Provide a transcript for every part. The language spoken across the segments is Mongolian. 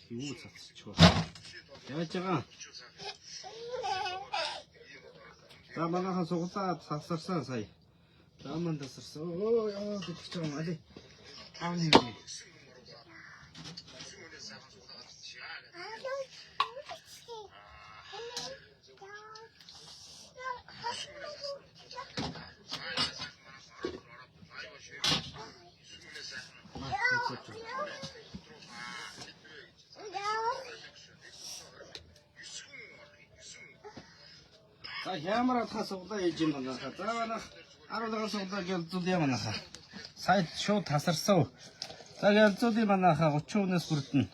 Юу цацчихв. Яаж байгаа? За манайхан суглаа тасарсан сая. Дааман тасарсан. Оо яа гэж юм али. Ааны. За ямар атха суглаа ээж юм байна. За манайх 10 суглаа гэлзүүд юм байна. Сайд шууд тасарсан. За гэлзүүдийн манайха 30 үнээс бүрдэнэ.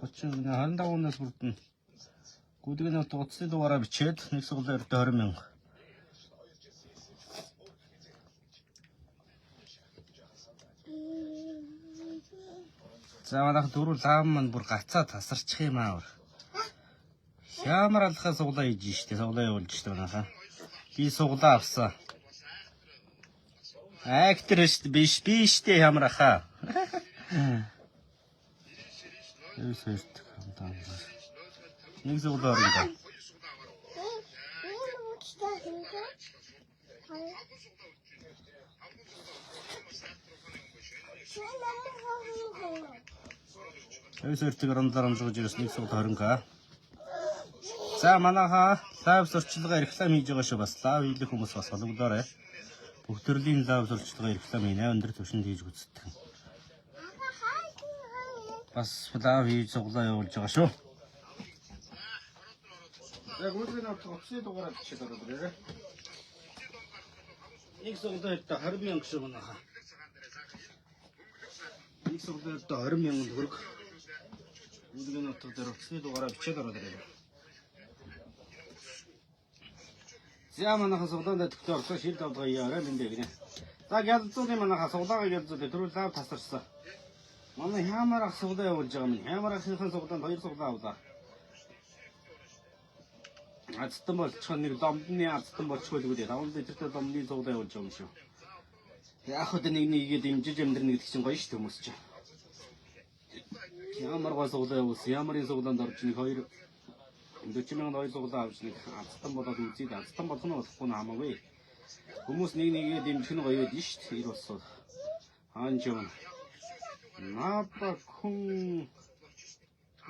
25 үнээс бүрдэнэ. Гүдгийн нот утасны дугаараа бичээд нэг суглаа өртөө 20 мянга. За манайх дөрөв лаам маань бүр гацаа тасарчих юм аа. Ямар алхаа суглаа хийж штэ суглаа явуулж штэ манайхаа. Би суглаа авсан. Актер штэ биш штэ ямар ахаа. Эсэрт хамтаа. Нэг суглаа орно. Эсэрт грамлаар амжиж ирсэн нэг суглаа 20к. За манайха лайв сурчлагаа реклам хийж байгаа шүү бас лайв хийх хүмүүс басологдоорой. Бүх төрлийн лайв сурчлагаа реклам хийнэ өндөр түвшинд хийж үздэг. Бас лайв хийж суглаа явуулж байгаа шүү. Яг үгүй нөт оцны дугаараа бичиж байгаа даа. Нэг суглаа хэд 20 мянга шүү манайха. Нэг суглаа хэд 20 мянган төгрөг. Үгүй нөт дээр оцны дугаараа бичиж байгаа даа. За манайха суглаанд төгтөө орлоо шил давгаа яараа мэндэ гинэ. За гэлзүүдийн манайха суглаагаа гэлзүүд дөрөв лав тасарсан. Манай хямаар ах суглаа явуулж байгаа юм. Хямаар ахынхан суглаанд 2 суглаа авлаа. Ацтан болчихсон нэг домдны ацтан болчихгүй гэдэг. 5 литртэй домны суглаа явуулж байгаа юм шүү. Яг хөө нэг нэгээ дэмжиж амьдрэх гэдэг чинь гоё шүү хүмүүс чинь. Хямаар гоо суглаа явуулсан. Хямарын суглаанд орж нэг 2 40 мянган ойл суглаа авч нэг ацтан болоод үзээд ацтан болох нь болохгүй хамаагүй. Хүмүүс нэг нэгээ дэмжих нь гоё байдэн шүү дээ. Ир болсон. Хаанч юм. Нааба хүн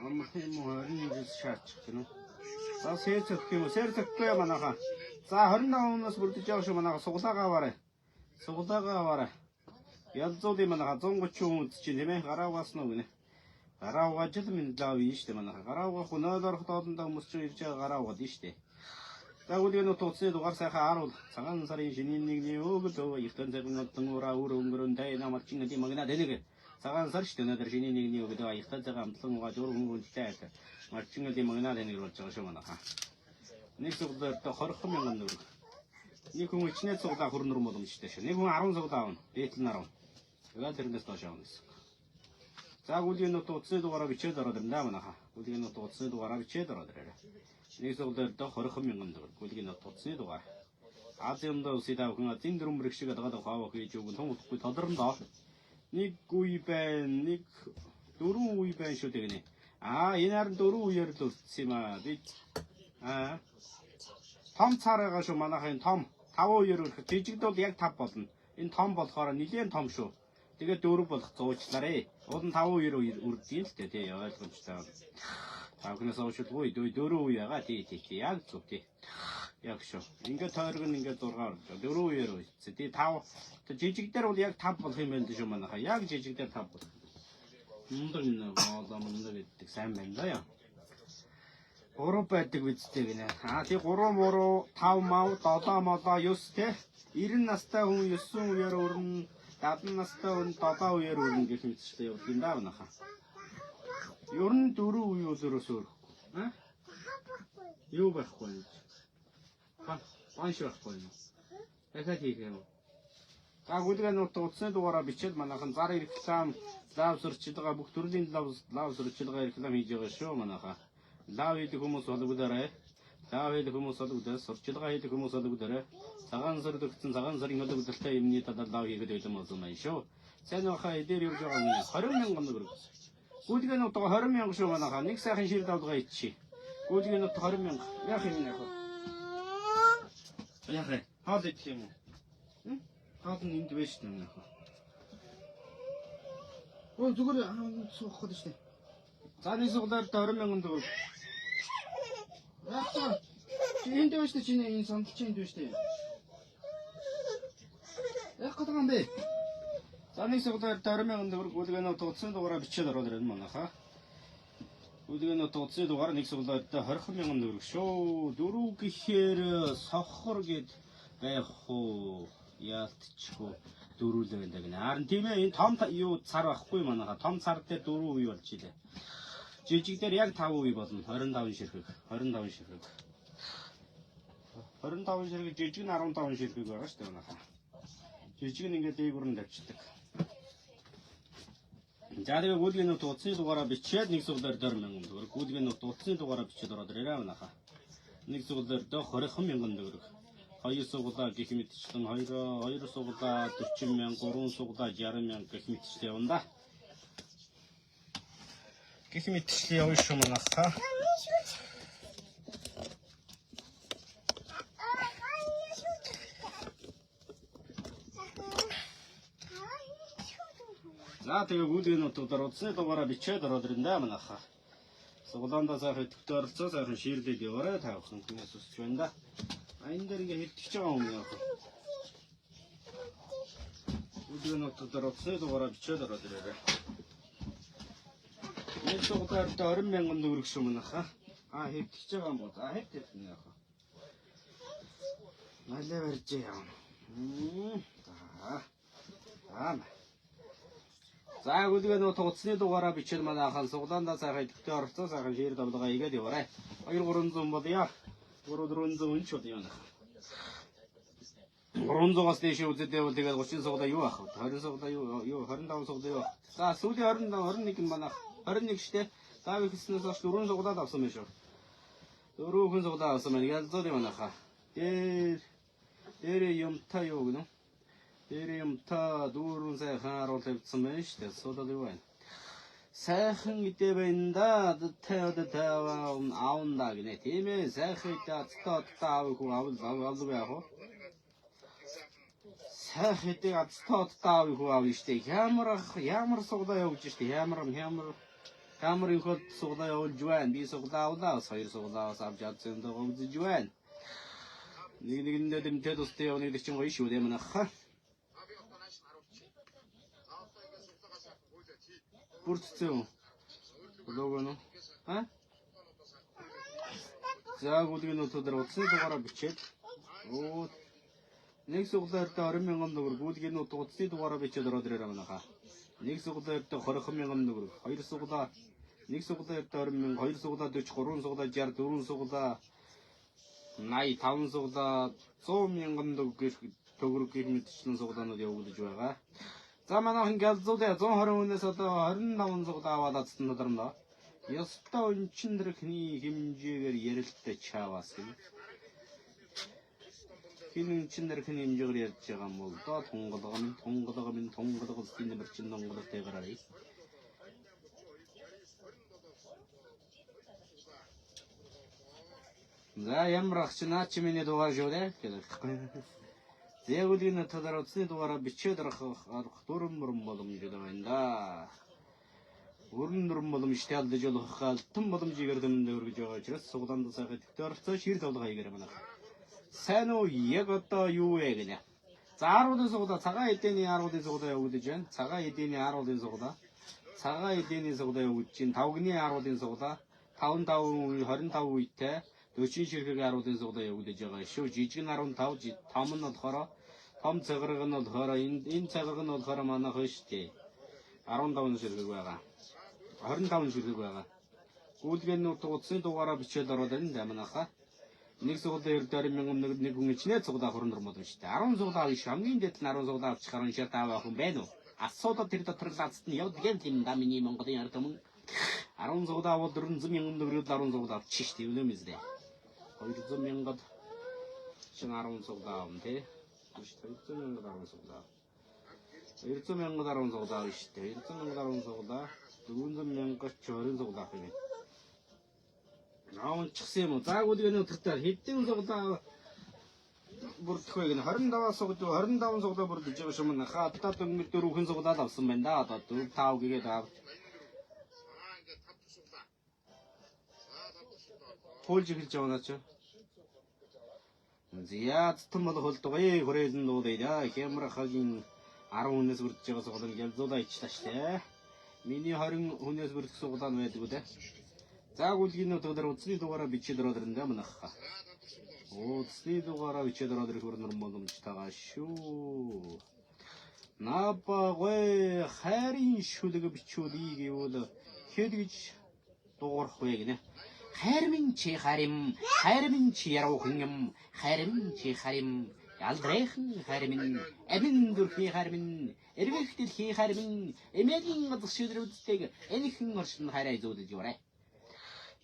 амхэм харин шаач гэнэ. За сэрцэх юм. Сэрцэхгүй манайха. За 25 унаас бүрдэж байгаа шүү манайха суглаагаа аваарай. Суглаагаа аваарай. Ялзуудын манайха 130 хүн үзчихин тийм ээ. Гараа угаасна уу гинэ. Гараа угааж л минь лав юм шүү дээ манайха. Гараа угаах өнөөл орох доолндоо хүмүүс чинь ирж байгаа гараа угаад шүү дээ. За үгүй нөт утасны дугаар сайхан харуул. Цагаан сарын шинийн нэгний өөгөл өвөө ихтэн цагаан тангуура өрөнгөрөн дай намар чинь гэдэг магна дэнэг. Цагаан сар шүү дээ өнөөдөр шинийн нэгний өөгөө ихтэн цагаан амтлан угаад өрөнгөрөнтэй айта. Марчин гэдэг магна дэнэг болж байгаа шүү манайха. Нэг суглаад 20 мянган төгрөг. Нэг хүн ичнээ суглаа хөрнөр боломжтой шүү. Нэг хүн 10 суглаа авна. Дээтэл нь 10. Тэгээд тэрнээс доош авна гэсэн. За үгүй нөт утасны дугаараа бичээд ороод ирнэ манайха. Үгүй нөт утасны дугаараа бичээд ороод ирээ. Нэг суглаад 20 мянган төгрөг. Үгүй нөт утасны дугаар. Азинд усидаа хүн азин дөрөм бэрх шиг дагаад хаваа хийж өгөн том утгагүй тодорндоо. Нэг үе байна. Нэг 4 үе байна шүү дээ гинэ. Энэ харин 4 үеэр л үлдсэн юм аа. Би том цаарайгаа шүү манайхын том 5 үеэр өрөх. Жижигд бол яг 5 болно. Энэ том болохоор нэлээд том шүү. Тэгээд 4 болох зуучлаарэ. Уул нь 5 үеэр үрдэн л дээ тий ойлгомжтой. Тавхнаас оошгүй 4 үе ягаа тий яг зүг тий. Яг шүү. Ингээд тойрог нь ингээд 6 орлоо. 4 үеэр үйцээ. Тий 5 жижиг дээр бол яг 5 болох юм байна шүү манайха. Яг жижиг дээр 5 болох. Мундаг нэг гооломног гэдэг сайн байна да яа. 3 байдаг үсттэй гинэ. Тий 3 муу 5 мав 7 молоо 9 тий 90 настай хүн 9 үеэр өрнө. 70 настай хүн 7 үеэр өрнө гэх мэтчтэй явуулах юм даа манайха. Ер нь 4 үе өдрөөс өөр. Юу байхгүй. Баншихгүй юм. Дахиад хийх юм. За гүйлгээ нут утасны дугаараа бичээд манайхан зар реклам, лав сурчилгаа бүх төрлийн лав сурчилгаа реклам хийж байгаа шүү манайхаа. Лав хийдэг хүмүүс болгоодорой. Лав хийдэг хүмүүс болгоодорой. Сурчилгаа хийдэг хүмүүс болгоодорой. Цагаан сар төгсөн цагаан сарын хөдөлгөлтэй юмны талаар лав хийгээд байлаа юм байна шүү. Сайн ухаа эдэр явж байгаа юм. 20,000 төгрөг. Гүйлгээ нут 20,000 шүү манайхаа. Нэг сайхан шир давлгаа ичи. Гүйлгээ нут 20,000. Яах юм яах вэ? Яах вэ? Хаал идэх юм уу? Хаал нь энд байж тань яах вэ? Өө зүгээр суух гээд штэ. За нэг суглаар 20,000 төгрөг. Яах вэ? Чи энд байж штэ чи энэ сандал чи энд байж штэ. Яах гэдэг юм бэ? За нэг суглаар 20,000 төгрөг гүйлгээнөө утасны дугаараа бичээд ороод ирэн манайхаа. Гүйлгээнөө утасны дугаар нэг суглаар 20,000 төгрөг шүү. Дөрөв гэхээр сохор гэд байх уу? Яалтчгүй дөрүүлээ гэдэг гэнэ. Харин тийм ээ энэ том юу цар байхгүй манайхаа. Том цар дээр 4 үе болж илээ. Жижиг дээр яг 5 үе болно. 25 ширхэг. 25 ширхэг. 25 ширхэг жижиг нь 15 ширхэг байгаа шүү дээ манайхаа. Жижиг нь ингээд дээгүүр нь тавьчихдаг. За тэгээ гүйлгээнөө утасны дугаараа бичээд нэг суглаар 20,000 төгрөг. Гүйлгээнөө утасны дугаараа бичээд ороод ирээ манайхаа. Нэг суглаар 20,000 төгрөг. 2 суглаа гэх мэтчлэн 2 суглаа 40,000, 3 суглаа 60,000 гэх мэтчлэн явна да. Гэх мэтчлэн явна шүү манайхаа. За тэгээ гүйлгээнүүдээр утасны дугаараа бичээд ороод ирэн да манайхаа. Суглаандаа сайхан идэвхтэй оролцоо сайхан ширлээд яваарай та бүхэн хүнээс үсч байна да. Энэ дээр ингээ хэвтэж байгаа юм яах вэ? Гүйлгээнүүдээр утасны дугаараа бичээд ороод ирээрэй. Нэг суглаар 20,000 төгрөг шүү манайхаа. Хэвтэж байгаа юм бол хэвтэх юм яах вэ? Налээ барьж явна. За гүйлгээнүүд утасны дугаараа бичээд манайхан суглаандаа сайхан идэвхтэй оролцоо сайхан шир давлгаа игээд яваарай. 2-300 бол яа. 400 ч бол яана. 300-аас дээш үзэдээ бол тэгээд 30 суглаа юу ах вэ? 20 суглаа юу 25 суглаа юу. За сүүлийн 21 нь манайх 21 штэ. За ихснээс хойш 4 суглаад авсан байх шүү. 4 хүн суглаа авсан байна. Гэлзүүд юм манайха. Дээр юмтай юу гэнэ? Дээр юмтай дүүрэн сайхан харуулж авсан байна штэ. Суулаа юу байна? Сайхан идэ байна да. Тэвдээ аунда гинэ. Тийм ээ. Сайхан идэ атстаа авал яах вэ? Сайхан идэ атстаа авна штэ. Ямар суглаа явуулж штэ. Ямар их суглаа явуулж байна. Би суглаа авлаа. 2 суглаа авч чадсан даа үзэж байна. Нэгэндээ дэмтэй тустай явна гэдэг чинь гоё шүү дээ манайха. Бүрдсэн. Логоно. За гүйлгээнүүдээр утасны дугаараа бичээд нэг суглаар 20,000 төгрөг гүйлгээнүүд утасны дугаараа бичээд ороод ирээрэй манайхаа. Нэг суглаар 20,000 төгрөг. 2 суглаа. Нэг суглаар 20,000, 2 суглаа 40, 3 суглаа 60, 4 суглаа 80, 5 суглаа 100,000 төгрөг гэх мэтчлэн суглаанууд явуулж байгаа. За манайхан гэлзүүдээ 120 хүнээс одоо 25 суглаа аваад атсан тодорно. Ёстой өнчин дэрхний хэмжээгээр ярилттай чааваас гэнэ. Хин өнчин дэрхний хэмжээгээр ярьж байгаа юм бол доо тунгалгал стиль бэрчин тунгалтай гараарай. За ямар ах чи наа чи миний дугаар шүү дээ. Зээгүлийн тодор утасны дугаараа бичээд орох дүрм боломжтой байна да. Өрн боломжтой алдаж болох алтан боломжийг өргөмөнд өргөж байгаа учраас суглаанд сайхан идэвхтэй оролцоо шир давлгаа хийгээрэй манайх. Сайн уу яг одоо юу вэ гэнэ. За 10-ын суглаа цагаан эдээний 10-ын суглаа явуулж байна. Цагаан эдээний 10-ын суглаа. Цагаан эдээний суглаа явуулж чинь 5-ны 10-ын суглаа. 5 25 үетэй 40 ширхэг 10-ын суглаа явуулж байгаа шүү. Жижиг нь 15, том нь болохоор том цаграг нь болохоор энэ цаграг нь болохоор манайх шүү дээ. 15 ширхэг байгаа. 25 ширхэг байгаа. Гүйлгээнүүд утасны дугаараа бичээд ороод энэ манайхаа. Нэг сугдаа 20,000 нэг хүн ичнээ сугдаа хорон нормод байна шүү дээ. 10 сугдаа авах хамгийн дэд нь 10 сугдаа авчих харан шат авах хүн байна уу? Асуудал тэр дотор лацт нь явд гэм тийм да миний Монголын ардам 10 сугдаа авал 400,000 төгрөг 10 сугдаа авчих шүү дээ. Үнэмээс дээ. 200,000-д чин 10 сугдаа авна тий. 200,000-д 10 сугдаа. 200,000-д 10 сугдаа авна шүү дээ. 200,000-д 10 сугдаа 400,000-д 20 сугдаа авах юм. Наончихсан юм уу? Заагуудыг өтөртөө хэдэн сугдаа бүрдэх вэ гэнэ 25 сугдаа 25 сугдаа бүрдэж байгаа юм нахаа одоо дөнгөж 4 сугдаад авсан байна да. Одоо 4 5 гэгээд ав. Польж хэлж байгаа наач. Зяад томол холдгоё хүрээзэн дуудаа. Хямрахагийн 10 хүнээс бүрдэж байгаа сугдаа ялзуулаа ичлаа штэ. Миний 20 хүнээс бүрдэх сугдаа нь байдаг үү те. Заагуулгийн өдөр үзний дугаараа бичээд ороод ирэн даа манайха. Үзний дугаараа бичээд ороод ирэх хөрнөр боломжтойгоо шүү. Напагой хайрын шүлэг бичүүлийг гэвэл хэд гэж дуурах вэ гинэ. Хайр минь чи чи яруу хүн юм. Хайр минь чи харим ялдрайхан хайр минь амин дүрхий хайр минь эрвэх дэлхий хайр минь эмээгийн газар шүлэр үздэг энэхэн оршин хайраа зөөдөж яваарай.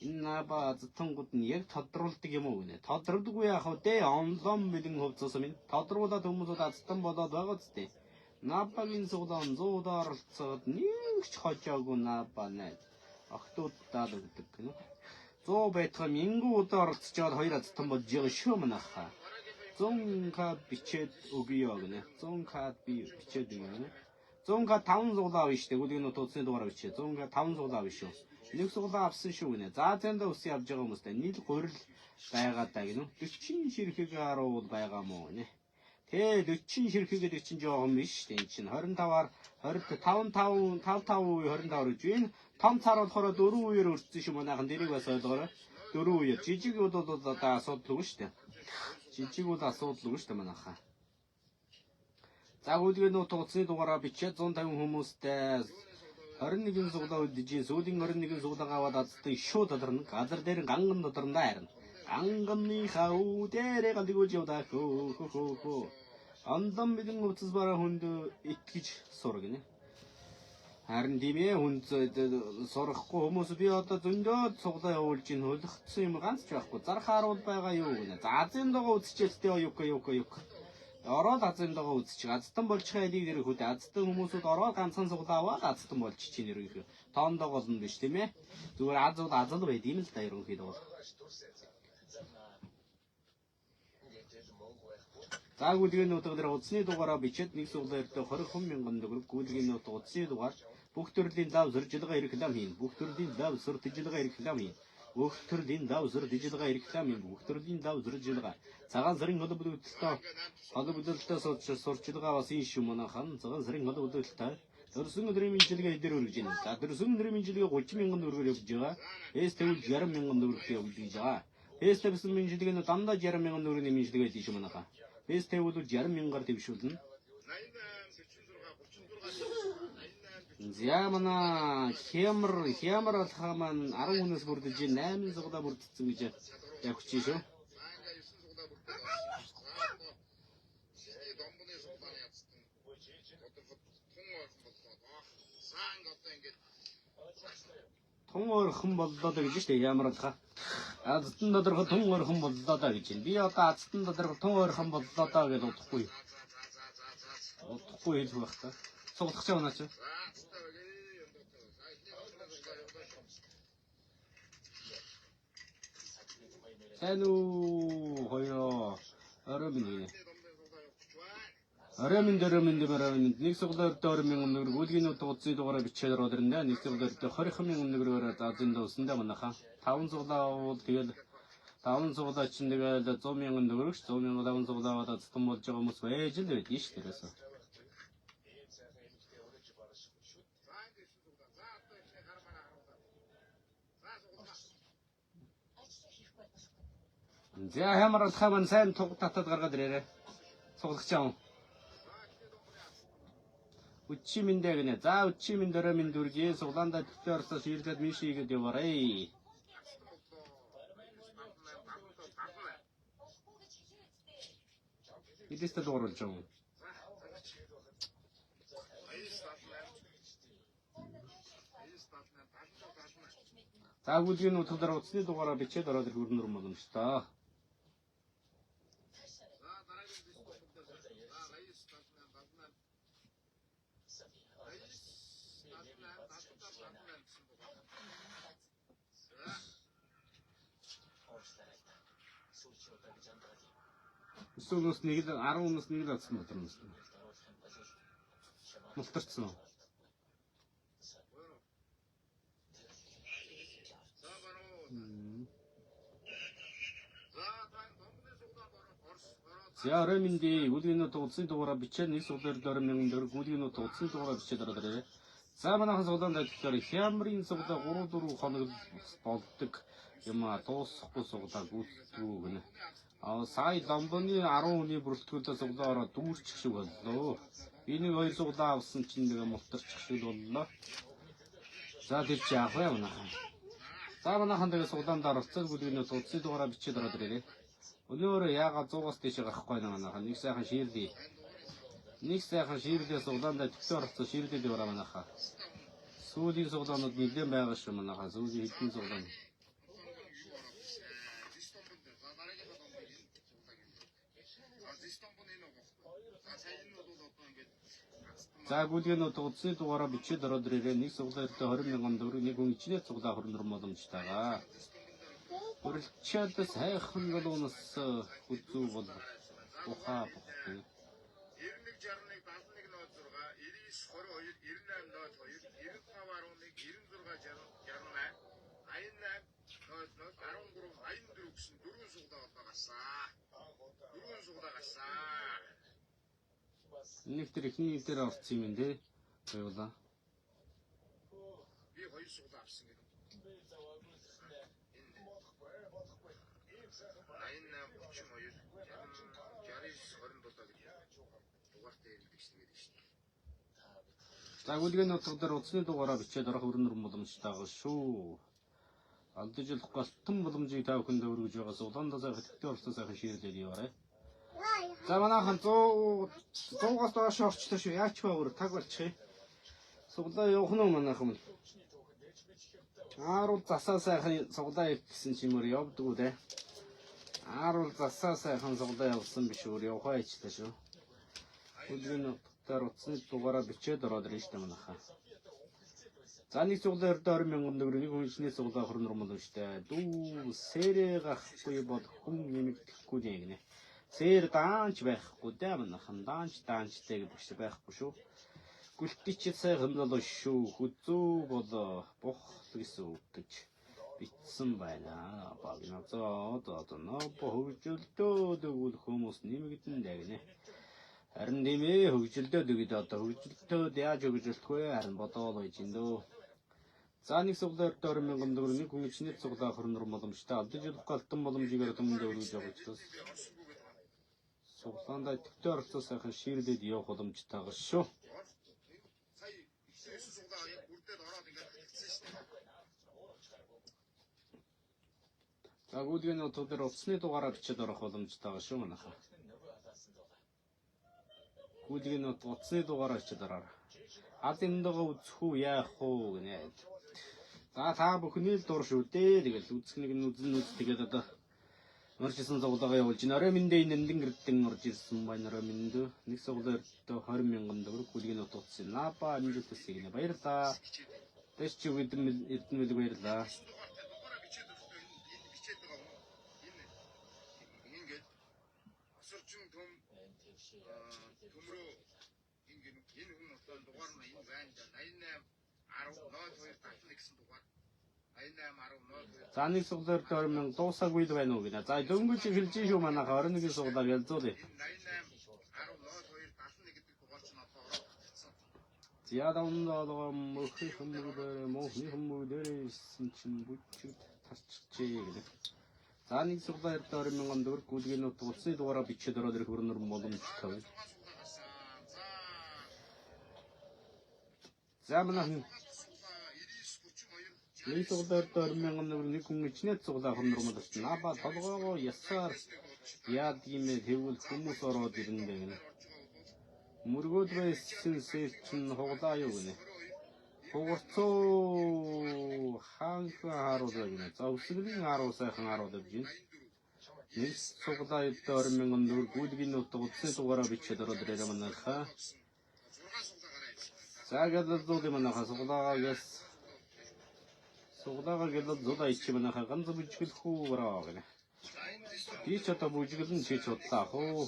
Энэ наба зэтангууд нь яг тодруулдаг юм уу гинэ. Тодруулдаггүй яах вэ? Онлон бэлэн хувцас минь тодруулаад хүмүүсүүд азтан болоод байгаа зү. Набагийн сугдаан 100 оролцоод нэг ч хожоогүй наба найз. Охтуудаа л өгдөг гинэ. 100 байтга 1000 удаа оролцоод 2 азтан болж байгаа шүү манайха. 100 кад бичээд өгье гинэ. 100 кад би бичээд өгнө. 100 кад 5 суглаа авна штэ. Гүлгийн утасны дугаараа бичээ. 100 кад 5 суглаа авна шүү. Нэг суглаа авсан шүү гинэ. За зэндээ үсээ авж байгаа хүмүүстэй нийл гурил байгаа даа гинэ. 40 ширхэг харуул байгаа мó нэ. Тэ 40 ширхэгээд 40 жоохон биш дээ чинь 25-аар 25 25% гэж байна. Том цаар болохоор 4 үеэр өрцсөн шүү манайхан дэрийг бас ойлгоорой. 4 үеэр жижиг бол одоо асуудалгүй шүү дээ. Жижиг бол асуудалгүй шүү дээ манайхан. За гүйлгээ нөт утасны дугаараа бичээд 150 хүмүүстэй 21 суглаа үдижийн сүүлийн 21 суглаагаа аваад азтай шүү доторно. Газар дээр ганган доторно харна. Анганы хау дээрээ галдгуулж явдаа хөө. Андан бидэн утас бараа хүнд итгэж сур гинэ. Харин тийм ээ хүнд сурахгүй хүмүүс би одоо зөндөө суглаа явуулж ин хөлөгцсөн юм ганц ч байхгүй. Зархааруул байгаа юу гинэ. За азын догоо үзчихэлтэй юк. Ороод азын догоо үзчих. Азтан болчих хайлыг нэр хөдөө. Азтан хүмүүсүүд ороод ганцхан суглаа аваад азтан болж чинь нэр. Тоондоо болно биш тийм ээ. Зүгээр азал байд юм л да ерөнхийдөө. За гүйлгийн нутаг дээр утасны дугаараа бичээд нэг суглаа өртөө 20,000 төгрөг гүйлгийн нутаг утасны дугаар бүх төрлийн дав зөржилгээ реклам хийн. Бүх төрлийн дав зөр дижилгээ реклам хийн. Бүх төрлийн дав зөр дижилгээ реклам хийн. Бүх төрлийн дав зөржилгээ. Цагаан сарын холбогдлолтой сурчилгаа бас энэ шүү манайхан. Цагаан сарын холбогдлолтой дөрсөн өдрийн мэдлэгээ дээр өргөж байна. За дөрсөн өдрийн мэдлэгээ 30,000 төгрөгөөр явж байгаа. Эс тэгвэл 60,000 төгрөгөөр явж байгаа. Эс тэгсэн мэдлэгээ нь дандаа 60,000 төгрөгийн мэдлэгээ дээ шүү манайхан. Эс тэгвэл 60,000-аар дэвшүүлнэ. Зямана хямар алхаа маань 10 хүнээс бүрдэж 8 суглаа бүрдсэн гэж явж шүү. Тун орхон боллоо гэж штэ ямар алхаа. Азтан доторх тун орхон боллоо да гэж. Би одоо азтан доторх тун орхон боллоо да гэж удахгүй. Удахгүй хэлэх байх та. Суглах ч явна ч. Сайн уу хоёроо оройн нэг суглаар 20,000 төгрөг гүйлгийн утасны дугаараа бичээд ороод ирнэ. Нэг суглаар 20,000 төгрөгөөр заазында өсөндөө манайхаа 5 суглаа бол тэгэл 5 суглаа чинь тэгэл 100,000 төгрөг 100,000 5 суглаа аваад зам болж байгаа хүмүүс байж л байдгийн ш тэрээс. За хямар алхаа маань сайн туг татаад гаргаад ирээрээ. Суглах ч юм. Үчимэндэ гинэ. За үчимэн дөрөмин дүргээ суглаандаа төөрсөс ирээд мишигээд яваарай. Эдээстэй дууралж байгаа юм. За гүлгийн утгаар утасны дугаараа бичээд ороод ирэх өрнөр юм болно шүү дээ. Эсвэл нэг л 10 өмнөөс нэг л алдсан батар юм байна. Мултарцсан уу? За оройминди гүлгийн утасны дугаараа бичээд нэг суглаар 20,000 төгрөг гүлгийн утасны дугаараа бичээд ороод ирээ. За манайхан суглаанд ажиллахаар хямрын суглаа 3-4 хоног болдог юм а дуусахгүй суглаа гүйцэтгэв гэнэ. Сая ламбоны 10 хүний бүрэлдэхүүнтэй суглаа ороод дүүрчих шиг боллоо. Би нэг 2 суглаа авсан чинь нэг мултарчих шиг боллоо. За тэр чи яах вэ манайхан? За манайхан тэгээ суглаанд оролцоод гүлгийн утасны дугаараа бичээд ороод ирээ. Өнөөрөө яагаад 100-аас дээш гарахгүй байна манайхан. Нэг сайхан ширлээ. Нэг сайхан ширлээ суглаанд төвтөр орцоо ширлээ дэвраа манайхаа. Сүүлийн суглаанууд нэлээд байгаа шүү манайхаа. Сүүлийн хэдэн суглаан. За гүлгийн утасны дугаараа бичээд ороод ирээ. Нэг суглаа өртөө 20,000 төгрөг нэг хүн ичнээ суглаа хөрнөр боломжтойгаа. Бүрэлчээд сайхан голоонос хүзүү бол ухаа бохгүй. 91, 95, 16, 19, 16, 18, 19, 16, 18. Нэг тэр ихний дээр орсон юм дээ. Баярлаа. Би 2 суглаа авсан гэдэг. 88, 22, 60, 20 гүлгийн утгаар утасны дугаараа бичээд орох өрнөр боломжтой шүү. Алдаж болох галтан боломжийг та бүхэнд өргөж байгаа суулганд сайхан төвтэй орсон сайхан ширлээд яваарай. За манайхан 100-аас доош орчлоо шүү. Яач баа таг болчих. Суглаа явах нь манайхан. Ааруул засаа сайхан суглаа гэсэн чимээр явдаг үү те. Ааруул засаа сайхан суглаа явсан биш өөр явахаа ичлээ шүү. Гүлгийн утгаар утасны дугаараа бичээд ороод ирэн штэ манайхаа. За нэг суглаа 20,000 төгрөг нэг хүн ичнээ суглаа хөрнөр боломжтой. Дүү сэрэ гахгүй бол хүн нэмэгдэхгүй гинэ. Сэр даанч байхгүй дээ манайхан даанчтай гэдэг шиг байхгүй шүү. Гүлтичээ сайхан болоо шүү. Хүзүү болоо бох гэсэн үг гэж бичсэн байна. Багнацаа одоо нөө хөгжилдөө дэгүүл хүмүүс нэмэгдэн дагнэ. Харин нэмээ хөгжилдөө дэгд одоо хөгжилдөө яаж хөгжилдөх вэ? Харин бодоол байж индөө. За нэг суглаа 20,000 төгрөг нэг хүн ичнээ суглаа хөрнөр боломжтой. Алдаж болох галтан боломжийг төмөнд өргөж байгаа учраас суглаандаа төвтэй оролцоо сайхан ширлээд явах боломжтой шүү. За гүлгийн утгаар утасны дугаараа бичээд орох боломжтой шүү манайхаа. Гүлгийн утасны дугаараа бичээд ороо. Аль юмдаа үзэх үү яах уу гэнэ. За та бүхний л дур шүү дээ. Тэгэл үзэх нэг нь үзэн тэгээд одоо оржсэн суглаагаа явуулж байна. Оройминдээ нэмдэн гэрдэн орж ирсэн байна. Оройминдөө нэг суглаа өртөө 20,000 төгрөг гүлгийн утасны напа амжилттай гинэ. Баярлаа. Тэс чи эдэн баярлаа. За нэг суглаар 20,000 дуусаагүй л байна уу гинэ. За дөнгөж эхэлж шүү манайхаа 21 суглаар ялзуулъя. Зяадамдаа мөхөх хүмүүдээр ирсэн чинь бүчиг тарчжээ гинэ. За нэг суглаар 20,000 төгрөг гүлгийн утасны дугаараа бичээд ороод ирэх өрнөр боломжтой. За манайхан нэг суглаар 20,000 төгрөг нэг хүн ичнээ суглаа хөрнөр боломжтой. Наба толгоогоо ясаар Яа гэмээр тэгвэл хүмүүс ороод ирнэ гэнэ. Мөргөөд байсан сэлчин хуглаа юу гэнэ. Хугарцоо хаанхан харуулаа гэнэ. За өсгөлийн харуу сайхан харуулав гин. Нэг суглаа өвдө 20,000 төгрөг гүйлгийн утга утасны дугаараа бичээд ороод ирээ манайха. За гэдэг зүйл манайха суглаагаас гэлээд зулаа ичи манайха ганц бүжгэлхүү гараа гэнэ. Би ч одоо бүжгэлэн чи ч бодлаа хөө.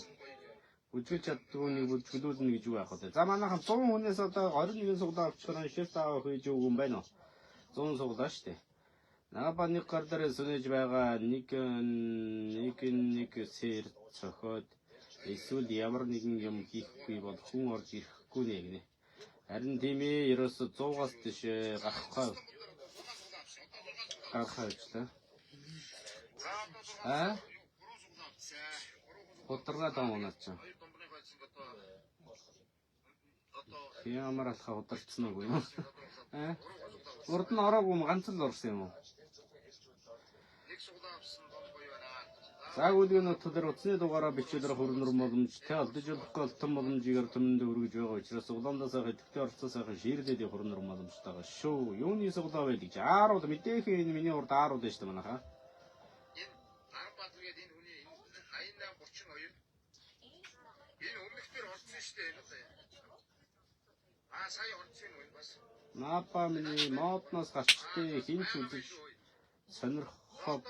Бүжгэлж чаддгүй нэг бүжгэлүүлнэ гэж юу яах вэ? За манайхан 100 хүнээс одоо 21 суглаа авчихсан шифт авах гэж юу юм байна уу? 100 суглаа штэ. Наба нэг гар дээр сүнэж байгаа нэг сэр цохоод эсвэл ямар нэгэн юм хийхгүй бол хүн орж ирэхгүй нэ гинэ. Харин тийм ээ ерөөсө 100-аас тийш гарахгүй. Гарахайчтай. Ударгаа даунаач. Ямар алхаа ударчсан уу юм? Урд нь ороогүй юм ганц л орсон юм уу? За үлгэн өтөр утасны дугаараа бичүүлэр хөрнөр боломжтой алдаж болохгүй алтан боломжийг төмөнд өргөж байгаа учраас улаандаас идэвхтэй орцоо сайхан ширлээд хөрнөр боломжтойгоо шүү. Юуны суглаа вэ гэж аарууд мэдээхээ энэ миний урд аарууд байж та манайха. Энэ Нарбат гээд энэ хүний 8832 энэ өмнөхдөр орсон шүү дээ энэ сая. Сая орсон юм байна бас. Наапа миний модноос гарчтэй хинч үзэж сонирхоо.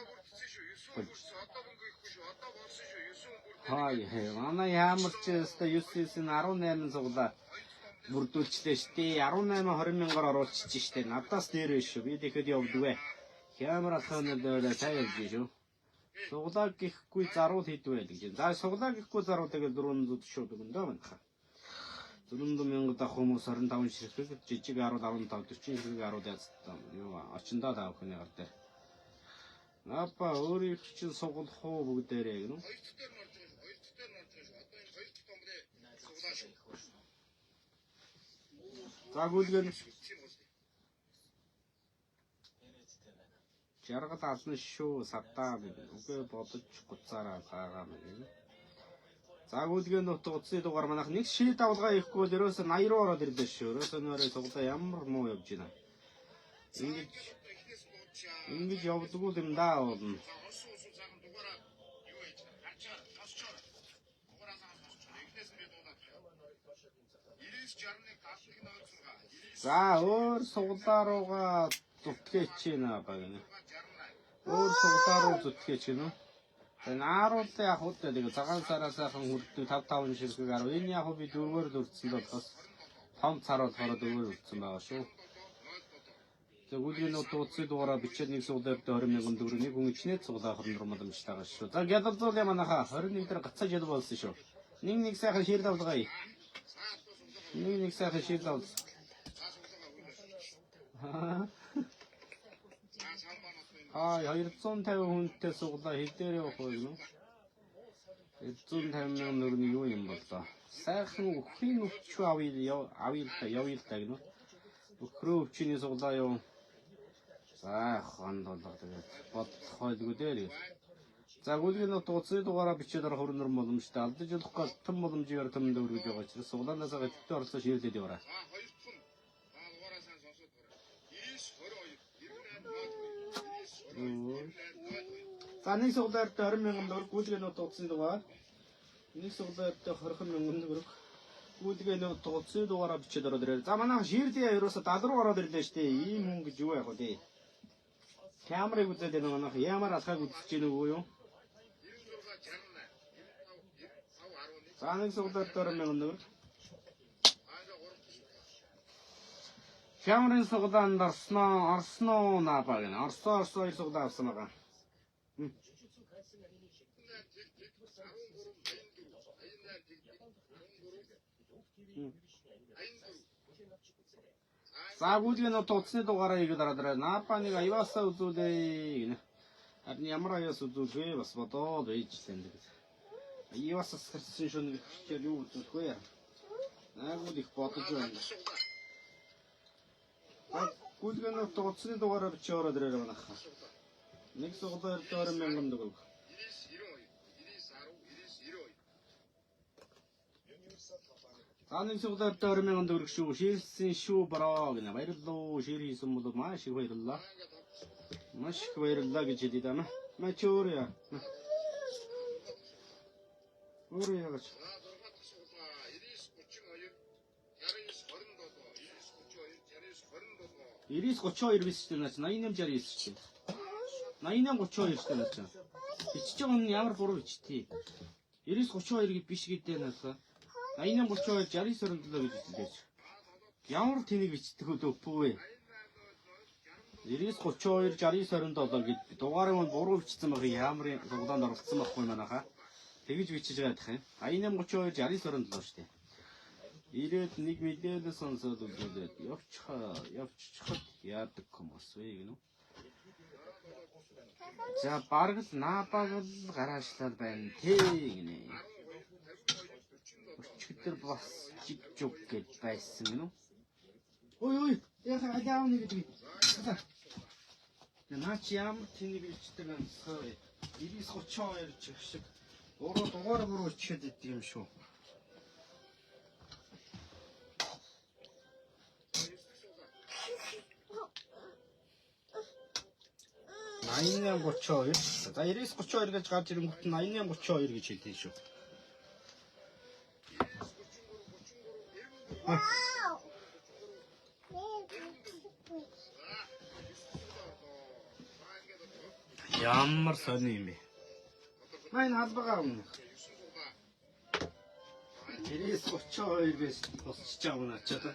Хай манай ямар ч өстой 9-9-ийн 18 суглаа бүрдүүлчлээ штэ 18-20,000-аар оруулчих штэ надаас дээр биш шүү би тэгэхэд явдгүй ямар алхааны дээр тайлж шүү суглаа гэхгүй заруул хийдвэ гэж за суглаа гэхгүй заруул тэгэл 400 шүү дөгөндөө байна 400,000 дах хүмүүс 25 ширхэг жижиг 10 15 40 ширхэг 10 яцтай юу очиндаа таах хүний гар дээр Апа өөрийг чинь суглах уу бүгдээрээ гэнэ. За гүйлгэн жаргал ална шүү садаа үгүй бодож гуцаараа байгаа мэн. За гүйлгэн утга утасны дугаар манайх нэг шийд авалгаа ихгүй л ерөөсө 80 руу ороод ирлээ шүү. Ерөөсө нөрөө суглаа ямар муу явж байна. Ингэж явдггүй юм даа болно. За өөр суглаа руугаа зүтгэж байна байна. Өөр суглаа руу зүтгэж байна. Нааруулт яг уу тэгээ цагаан сараас сайхан хүрдэг 5 ширхэг 10. Энэ яг би дөрвөөр л үрдсэн болохоос 5 цар болохоор дөрвөөр үрдсэн байгаа шүү. Тэгвэл энэ утасны дугаараа бичээд нэг суглаа 20,000 төгрөг нэг хүн ичнээ суглаа хөрнөр боломжтой шүү. За гялал зүйл юм анахаа 21 дээр гацаа жил болсон шүү. Нэг сайхан ширэл авлагаа. Нэг сайхан ширэл авлаа. Аа 250 хүнтэй суглаа хил дээр явах уу? 150,000 төгрөг юу юм бол та? Сайхан өхрийн өвчөө явъя та гэнэ. Өхрөө өвчний суглаа юу? За хонд болоо тэгээд бодхойдгүй дээр. За гүйлгийн утасны дугаараа бичээд орох хөрнөр боломжтой алдаж болохгүй алтан боломжоор төмөнд өргөж байгаа учраас суглаанаас идэвхтэй оролцоо ширлээд яваарай. За нэг суглаар 20,000 төгрөг гүйлгийн утасны дугаар. Нэг суглаар 20,000 төгрөг. Гүйлгийн утасны дугаараа бичээд ороод ирээ. За манайх ширлээ ерөөсө 70 руу ороод ирлээ штэ. Ийм хүн гэж юу яах вэ? Камерыг үзээд байна манайх ямар алхааг үзэж гин үгүй юу? За нэг суглаар 20,000 төгрөг. Камерын суглаанд орсноо наапаа гэнэ. Орсоо хоёр суглаа авсан байгаа. За гүйлгийн утасны дугаараа игээд ороод ирээ. Наапа нэг аяасаа үзүүлээ гинэ. Харин ямар аяас үзүүлэх вэ? Бас бодоод байжлаа нэг. Аяасаас хэрсэн шүү нэг хичээл юу үзүүлэх вэ? Наагуул их бодож байна. Гүйлгийн утасны дугаараа бичиж ороод ирээ манайхаа. Нэг суглаар 20,000 төгрөг. За нэг суглаад 20,000 төгрөг шүү. Ширсэн шүү бараа гэнэ. Баярлалаа. Шир хийсэн бол маш их баярлалаа. Маш их баярлалаа гэж хэлээ даа. Мачуурья. Өөрөөр яаж 99-32 биш шүү дээ наач 88-69 шүү дээ. 88-32 шүү дээ наач. Ичж байгаа нь ямар буруу ичтий. 99-32 биш гэдэг наасаа 88-32 60-27 гэж хэлж. Ямар тэнийг ичдэг өпөө вэ? 99-32 60-27 гэж дугаарыг нь буруу ичсэн байх ямар дугаанд оролцсон байхгүй манайхаа. Тэгэж бичиж байгаа дах юм. 88-32 60-27 шүү дээ. Ирээд нэг мэдээлэл сонсоод үзүүлээд явчихад яадаг хүмүүс вэ гэнэ. За бараг л наабаг л гараачлал байна тий гинэ. Өчигдөр бас жиг гэж байсан гэнэ. Ой яхаа адаав нэг гэдэг. Наач ямар тэнийг ичдэг юм сая. 99-32 чих шиг. Өөрөө дугаар буруу ичээд идэв юм шүү. 88-32. За 99-32 гэж гарч ирэнгүүт нь 88-32 гэж хэлсэн шүү. Ямар сони юм бэ? Мань халбага өмнө. 99-32 гэж босч байгаа юм ачаад.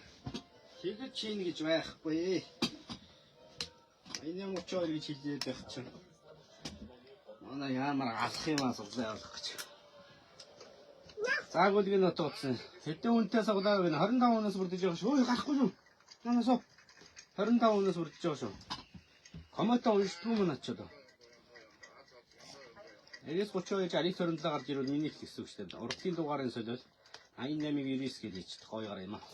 Тэгэж чинь гэж байхгүй. 88-32 гэж хэлээд байх чинь. Манай ямар алах юм асуулаа явах гэж. Заагуулыг нь отоодсон. Хэдэн үнэтэй суглаа вэ? 25 өнөөс бүрдэж байгаа шүү. Ой гарахгүй шүү. Манасоо 25 өнөөс бүрдэж байгаа шүү. Комментоо уншдгүй мөн ачаад. 99-32 60-27 гарч ирвэл миний их гэсэн үг шүү дээ. Урдлын дугаарын солиод 88-99 гэж хэлчихдэг гоё гараа юм аа.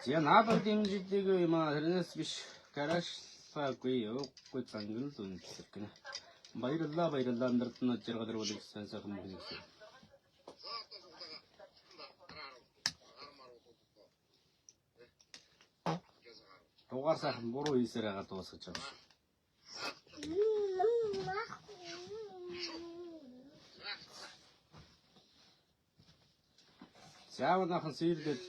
Я наабар дэмждэг юм аа. Тэрнээс биш гараашгүй явахгүй зангал үнэлэх гэнэ. Баярлалаа нэрд нь жаргал руу сайн сайхан мөн гэсэн. Дугаар сайхан буруу хийсээр байгаа дуусгаж байгаа. Заавнахан сэрдэл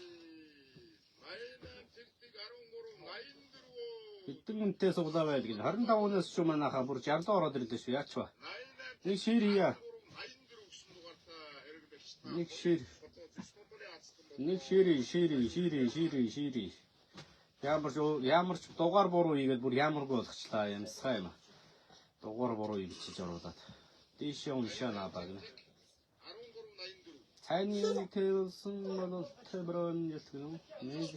хэдэн үнэтэй суглаа байдаг. 25 өнөөс шүү манайхаа бүр 60 ороод ирлээ шүү. Яач ба. Нэг шир хийя. Нэг шир. Ямар ч дугаар буруу хийгээд бүр ямаргүй болгочлаа юмсаа юм. Дугаар буруу хийчих оруулаад. Дээшээ уншаана баг. Цайны нэг тэрсэн бол тэрброн ясгэн үү? Нэг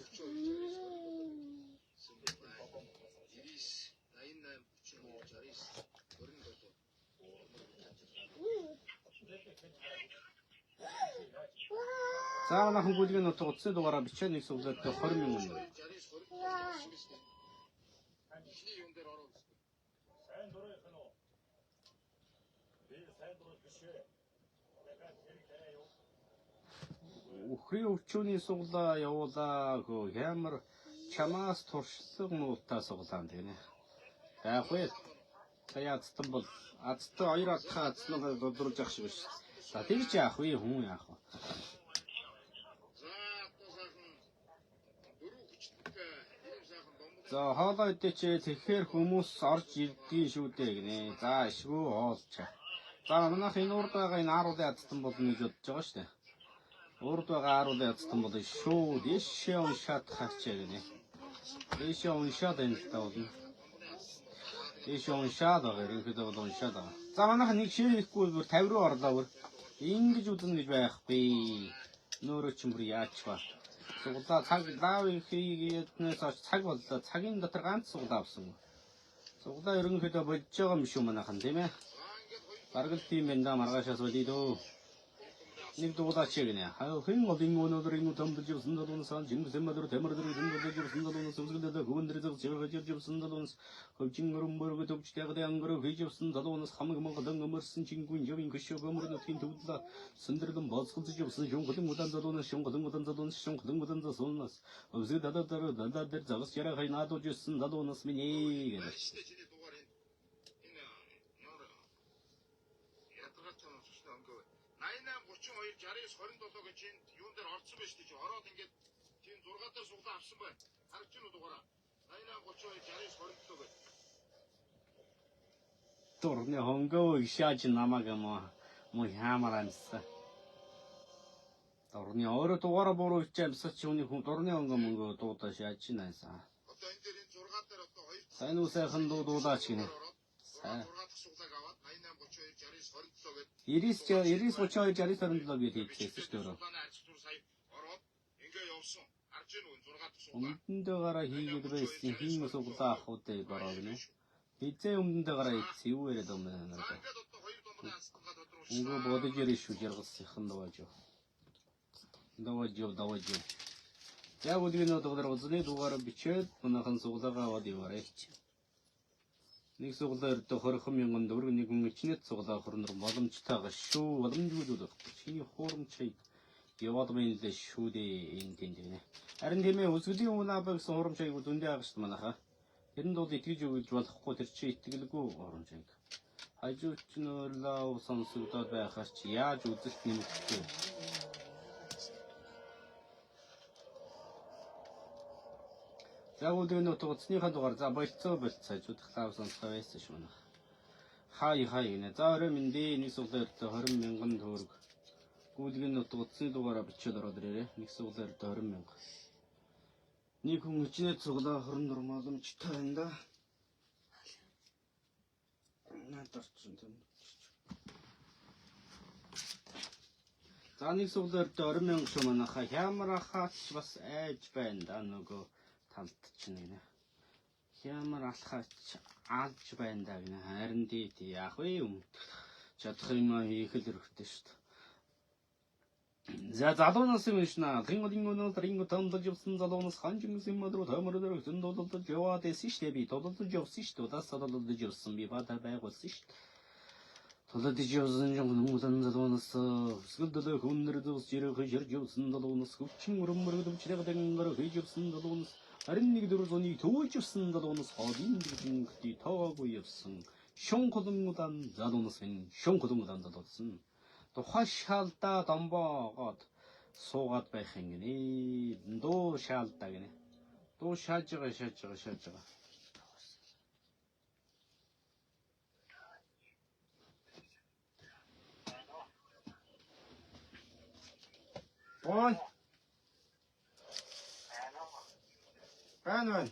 Заавнахан гүйлгийн нутаг утасны дугаараа бичээ нэг суглаад 20,000 юм. Үхрийн өвчүүний суглаа явуулаа хөө ямар чамаас туршлага нуутаа суглаан тэгнэ. Яг вэ. Сая ацтан бол ацтай хоёр атхаа ацнаа додруулж явах шиг биш. За тэгж яах вэ хүн яах вэ? За хоолой идэж тэгэхээр хүмүүс орж ирдгийн шүү дээ гинэ. За ишгүй хоолч. За манайх энэ урд байгаа энэ ааруулын ацтан бол нэг бодож байгаа шүү дээ. Урд байгаа ааруулын ацтан бол шүү. Дэшээ уншаад хачаа гинэ. Дэшээ уншаад энэ таа болно. Дэшээ уншаад байгаа ерөнхийдөө бол уншаад байгаа. За манайх нэг шир ихгүй бүр 50 руу орлоо бүр. Ингэж үзнэ гэж байхгүй. Нөөрөө ч юм бүр яач ба. Суглаа цаг лав хийгээднээс цаг боллоо. Цагийн дотор ганц суглаа авсан. Суглаа ерөнхийдөө болж байгаа юм шүү манайхан тийм ээ. Бараг л тийм байна да маргаашаас болъё дөө. нэг дуулаач гинэ. Хин олын өнөөдрийн томдож явсан залуунаас жингсэмэдэр тэмэрдэр жингдэж явсан залуунаас үсгэлдэ гүндэрдэг зэгэж явсан залуунаас хөвчин өрөмбөрөг төвчтэйгдэ ангөрөг хийж явсан залуунаас хамаг монголын өмөрсөн чингүн явын гүшөө өмөрнөтгийн төвдлээ сүндэрлэн боцголж явсан шунгалын удаан залуунаас шунгалын удаан залуунаас өсгөд дададэр загас яраа хайнаадож явсан залуунаас миний гэж. гэж юун дээр орцсон байж тийч ороод ингээд тийм 6 дээр суглаа авсан байна. Харагч нь дугаараа 88 32 69 27 гэж. Торны хонгоо ишаач намага мо хаамаранса. Торны ороо дугаараа буруу ичаамсач үний хүн торны хонгоо мөнгө дуудаа шаач нааса. Одоо энэ дээр энэ 6 дээр одоо 2 сайн усайхан дуудаач гинэ. Сайн. 6 дахь суглааг аваад 88 32 60 27 гэж 99 32 60 27 гэж хэлсэн шүү дээ. Ингээ явсан. Арж ийн үн 6 дахь суглаа. Өмнөдөө гараа хийгээд байсан хийм суглаа авах үдэ бороо гинэ. Хизээ өмнөдөө гараа ийцээ юу яриад юм бэ надад. Ингээд одоо 2 дундаа ансгахад тодорхой. Ингээ бодож ярих шүү жаргалсынхан даваж. Яг үдгийн одогдор үзний дугаараа бичээд манайхан суглаагаа аваад яваарай. Нэг суглаа өртөө 20 мянган төгрөг нэг хүн ичнэт суглаа хөрнөр боломжтойгоо шүү боломжгүй чиний хуурамчийг яваад байна лээ шүү дээ энэ гинэ. Харин тийм ээ үзгэлийн унаа гэсэн хуурамчийг зөндөө агаш манайха. Тэрэнд бол итгэж өгж болохгүй тэр чи итгэлгүй хуурамчийг. Хажууч нөрлөө сонсогдоод байхаар чи яаж үзэлт нэмэгдэх вэ? За үдгийн утгацныхаа дугаар за болцоо хажуудах лав сонсгоо байсан шүү нах. Хай гинэ. За орой мэндэ нэг суглаарт 20 мянган төгрөг. Үдгийн утгацны дугаараа бичээд ороод ирээрээ. Нэг суглаарт 20 мянга. Нэг хүн ичнэт суглаа хөрнөр боломжтой байна да. Надад ч юм. За нэг суглаарт 20 мянга шүү манайха. Хямрахаач бас айж байна да нөгөө талд чинь гинэ. Хямар алхаач алж байна да гинэ. Харин тий яах вэ юм. Чадах юм хийх л хэрэгтэй шүү дээ. За залуунаас юм шна. Тэнгодын өнөөдөр томдож явсан залуунаас ханжингсэн мөдрөө томроо зөндөлдөж яваад байсан шүү дээ. Би тодолдож явсан шүү дээ. Удаас тодолдож явсан би баатар байгуулсан шүү дээ. Тодолдож явсан юм залуунаас өсгөлдөө хүннэр зүс жирэх ширж явсан залуунаас хөвчин өрөмөрөг өвчлэг дэнгэр хийж явсан залуунаас харин нэг дөрөвсөний төвөж явсан залуунаас ходин гэдэг тоогүй явсан шунхолонгудан залуунаас энэ шунхолонгудан залуунсан тухай шаалдаа домбоогоод суугаад байх юм гинэ. Дуу шаалдаа гинэ. Дуу шааж байгаа. Ой. Байна.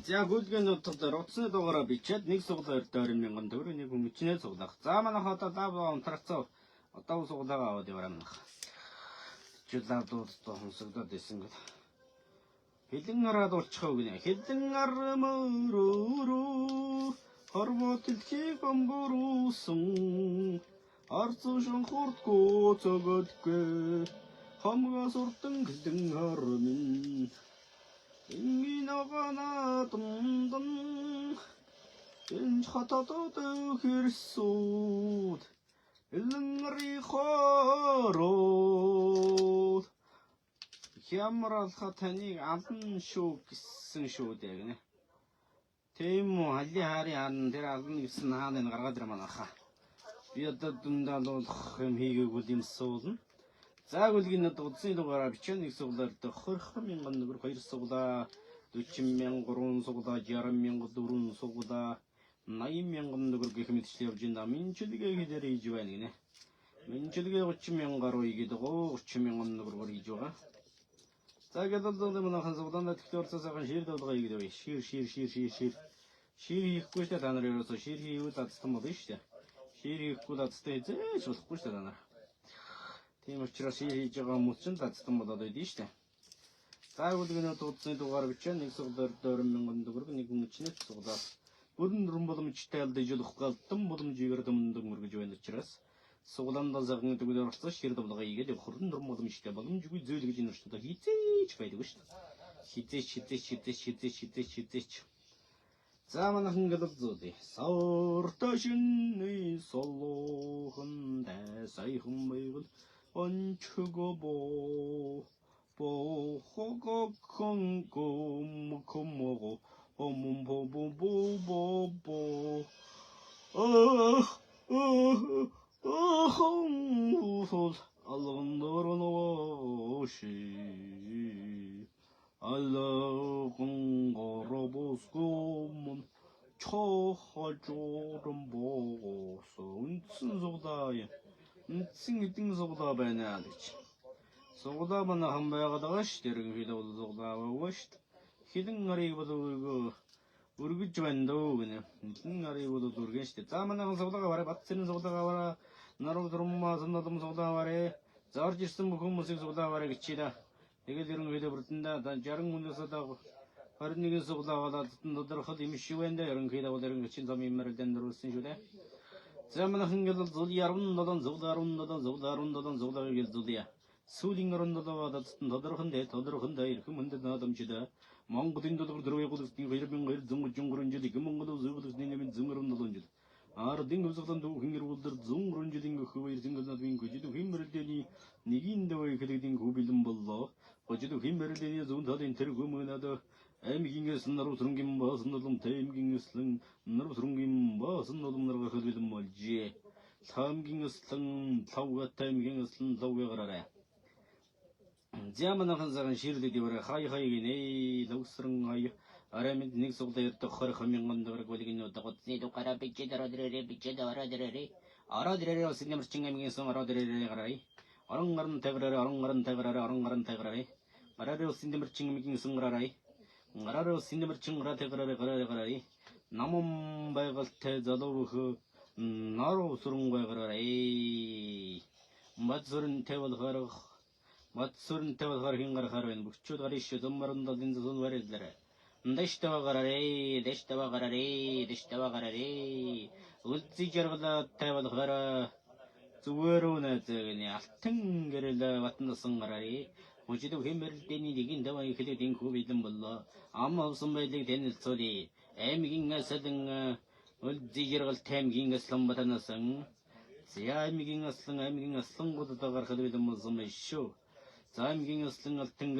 За гүлгэн утгаар утасны дугаараа бичээд нэг суглаа 20 мянган төгрөг нэг хүн ичнээ суглах. За манайх одоо лав унтрацаа одоо суглаагаа аваад яваарай манайх. Чулаад дуудаа хонсогдоод исэн гэл. Хилэн гараад урчих гинэ. Хилэн гар мөрөөрөө хорвотлхи гомборусон арцушин хурдгоо цогодгүй хамгаас урдан хилэн гар минь Инginogana dumdum энэ хотодод хэрсүүд элэнгри хороо хямралха таныг алан шүү гэсэн шүү дээ гинэ. Тийм үү хали хари харан тэр алан гэсэн хааны гаргаад ирмаа наха. Би одоо дундалуулах юм хийгээгүй юм суулна. За гүлгийн утасны дугаараа бичэн нэг суглаар 20 мянган төгрөг 2 суглаа 40 мянган 3 суглаа 60 мянган 4 суглаа 80 мянган төгрөг гэх мэтчлээ явж энэ минчилгээ хийдэр хийж байна гинэ. Минчилгээ 30 мянгаар үйгээд гоо 30 мянган төгрөгөөр хийж байгаа. За гэдэг нь манайхан суглаанд тэгтээ сайхан шир дуулгаа хийгээд байна. Шир хийхгүй шүү дээ та нар ерөөсөө шир хийвэл дацсан болно шүү дээ. Шир хийхгүй дацтай зээч болохгүй шүү дээ та нар. Тийм учраас хийж байгаа хүмүүс ч дацсан болоод байдیں۔ шүү дээ. Заагуулгын дуудсны дугаар бичэн нэг сугаар 20,000 төгрөг нэг хүн чинэт сугаар. Бүрэн дүрм боломжтой алдаж болох галтан боломжийг дөмдөг мөргөж байна учраас суглаандаа загны төгөөр орцоо шир давлага игээд хүрэн дүрм боломжтой боломжгүй зөөл гэж энэ өчтөд хизээч байдаг шүү дээ. Хизээч. За манайхан гэдэг зүйлээ. Саурташинны солохон сайхан байвал ончгоо бохого комго омбобобобо 알론도로노시 알라공거로보스고문 초하조름 보고서 운순소다야 운승이띵소다 배나리치 소다만 한 바야가다가 시대를 휘도소다와 시대 히등아리보도 우르기쯤엔도 그냥 히등아리보도 두르게시대 짜만한 소다가 말해 맞지는 소다가 말아 나로 들어마 선나도 소다 말해 자르지스 무금무식 소다 말해 그치다 이게 들은 회도 버튼다 난 자른 문에서다고 다른 얘기 소다가 너들 허디 쉬wen데 이런 게다 오다는 거 진짜미 말을 된대로 쓴주대 자만한 흥겨도 조디야룬 너던 조다룬 조다를 조디야 수링으로 너다가 너들 흔데 더들 흔데 이렇게 문데 나담지다 몽고딘도 들어오고 이런 거 중그런지디 그mon고도 저거도 내면 중그런 너던지 아르딩 우서던도 흥미로들 중그런지딘 거 그거 이런 거 나도 거지도 힘을 되니 니긴데 왜 그래딘 고빌좀 벌러 거지도 힘을 되니 좀 더된 들고 뭐나도 애미긴에서 나로 들은 김 무슨 너좀 대임긴에서 나로 들은 김 무슨 너좀 나로 그러든 말지 삼긴에서 타우가 대임긴에서 타우가 그러래 자만한 상은 시르되게 버려 하이하이네 녹스런 하이 아래면 닉속도 이렇게 허르하면 건도 그러고 되긴 없다고 니도 가라 비치더라 알아들으래 스님 칭감이서 알아들으래 가라이 어렁가른 대그라래 말아래 스님 칭감이서 가라이 말아래 스님 칭그라 대그라래 가라이 남은 바이갈 때 저도 그 나로 수른 거야 가라이 맛소른 태워도 가라 맞소른 때와 가르힌가를 가르인 묵초다리 쇼좀 마른다딘 손 와래들래 데시타와 가라레 울지저보다 때와도 가라 주어로나 저기 알탱거를 왔는 성가라리 오지도 회멸 때니 되긴 다와 그때 된 고비든 몰라 아무 없음 바이들 되는 소리 애미긴가 서등 울지저걸 템긴가 slom바다나성 지아미긴가 slong고도 다 가르거든 무슨 쇼 자임긴스승 같은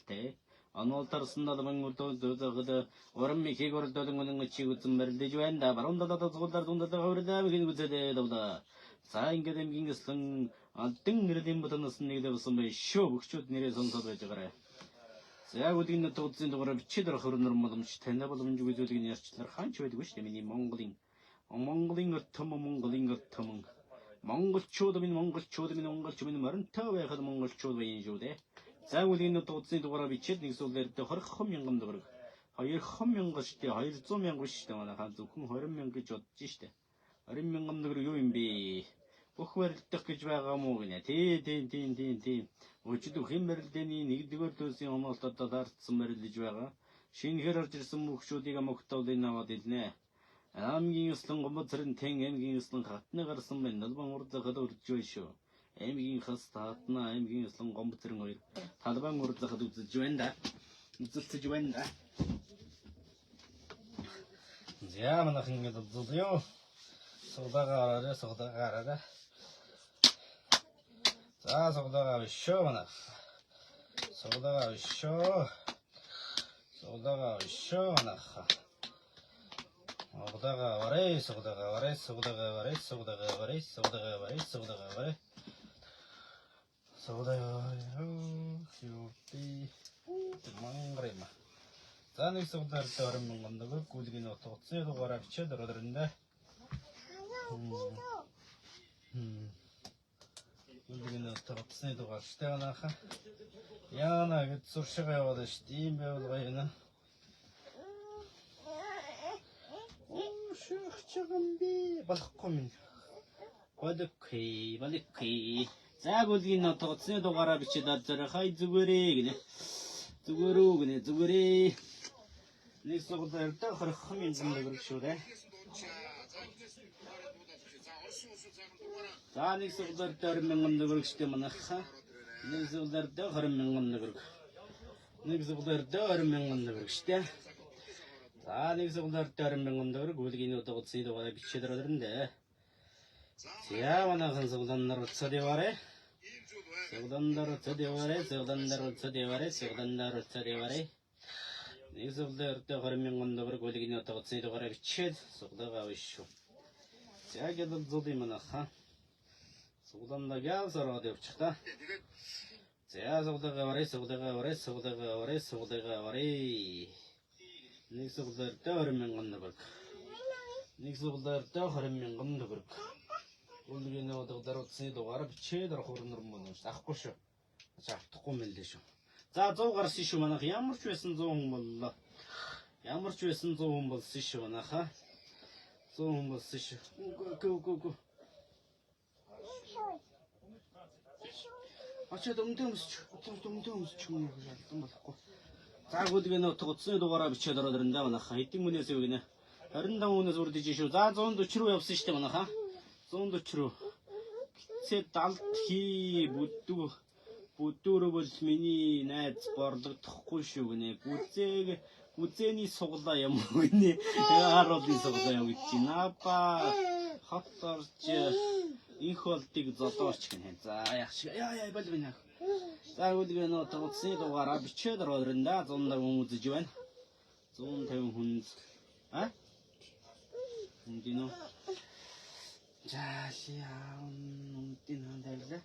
때 아노 따르스나도 방고도 저거도 오름미 기고를 떠든 거는 거 치고 좀 말을 줘한다 바론다다 저거다 돈다다 그러다 미긴 그제대도다 자임게 댐긴스승 땡그르딘부터 넣은 얘기도 무슨 쇼 북쇼 내려 선서도 저거래 자고 뒤는 또 진도 그러 비치더라 흐르는 모든 시태나 보면 주고 저기 야치들 한치 되고 싶으니 몽골인 같으면 몽골초도민 말은 타왜 가도 몽골초도민이 주대 자고디는 또 어찌 도가라 비치 닉소들 때 허르 험명감도 그러고 하일 험명 것이대 하일 쏘명 것이대만 간도 kum 허름명 그 줬지시대 허름명감도 그러고 요인비 오후에 딱 그지와가 뭐 그냥 디 어찌도 힘을 대니 니들 도시 어머 따따다 스머를 지와가 신회를 들스 목쇼디가 먹다오데 나와데네 암긴스는 것들은 탱엠긴스는 같은 거를 맨날 방으로다 가도 그렇죠. 엠긴 카스타나 엠긴스는 것들은 거 다들 방으로다 가도 좋은다. 진짜 좋은다. 야만 흥미도 좋죠. 소다가 알아라. 자, 소다가 쇼나. 소다가 쇼나. 소다가 와래 휴비 망그레마 자는 소다를 떠오르는 건데 그 꾸지기는 어떻게 도가라 비쳐 들어들는데 꾸지기는 어떻게 도가 시대하나가 야나 그 소시가 와도 스팀 배우가 조금비 balakkomin balakki За гүлгийн нотог утасны дугаараа бичээд арзараа хай зүгээрээ гинэ. Зүгээрөө гинэ зүгээрээ. Нэг сугал өртөө хорих хэмжин дөрөг шүү дээ. За нэг сугал өртөө 20 мянган дөрөг штэ манайха. Нэг сугал өртөө 20 мянган дөрөг. Нэг сугал өртөө 20 мянган дөрөг штэ. За нэг сугал өртөө 20 мянган дөрөг гүлгийн нотог утасны дугаараа бичээд арзараа. За манайхан сугаландар утсаа яваарэ. Сугаландар утсаа яваарэ. Нэг сугалаа өртөө 20 мянган төгрөг гүлгийн нотог утасны дугаараа бичээд сугалаагаа авъя шүү. За гэдэг зүйл юм анаха. Сугаландаа явсараад явчих та. За сугалаагаа аваарэ. Нэг сугалаа өртөө 20 мянган төгрөг. Нэг сугалаа өртөө 20 мянган төгрөг. Гүлгийн нотог утасны дугаараа бичээд орохор мөн авахгүй шүү. Авахгүй мэн лээ шүү. За 100 гарсан шүү манайх ямар ч байсан 100 хүн боллоо. Ямар ч байсан 100 хүн болсон шүү манайха. 100 хүн болсон шүү. Гү. Ачаад өмдөмсч юм ялдан болохгүй. За гүлгийн нотог утасны дугаараа бичээд ороод ирэн даа манайха. Хэдийн мөнөөс юу гинэ? 25 хүнээс үрдэж шүү. За 140 руу явсан шүү дээ манайха. 140 руу. Цэд далд хий бүдүүрөө бол миний найз борлогдохгүй шүү гинэ. Бүзээний суглаа юм уу гинэ. Харуулын суглаа юу гэж байна. Апа хатарч их болтыг зодооч гинэ. За яа бол бинэ. За гүлгийн нотог утасны дугаараа бичээд ороод ирэн да. 100 хүн үзэж байна. 150 хүн. Үндинөө. Үндинөө дайлаа.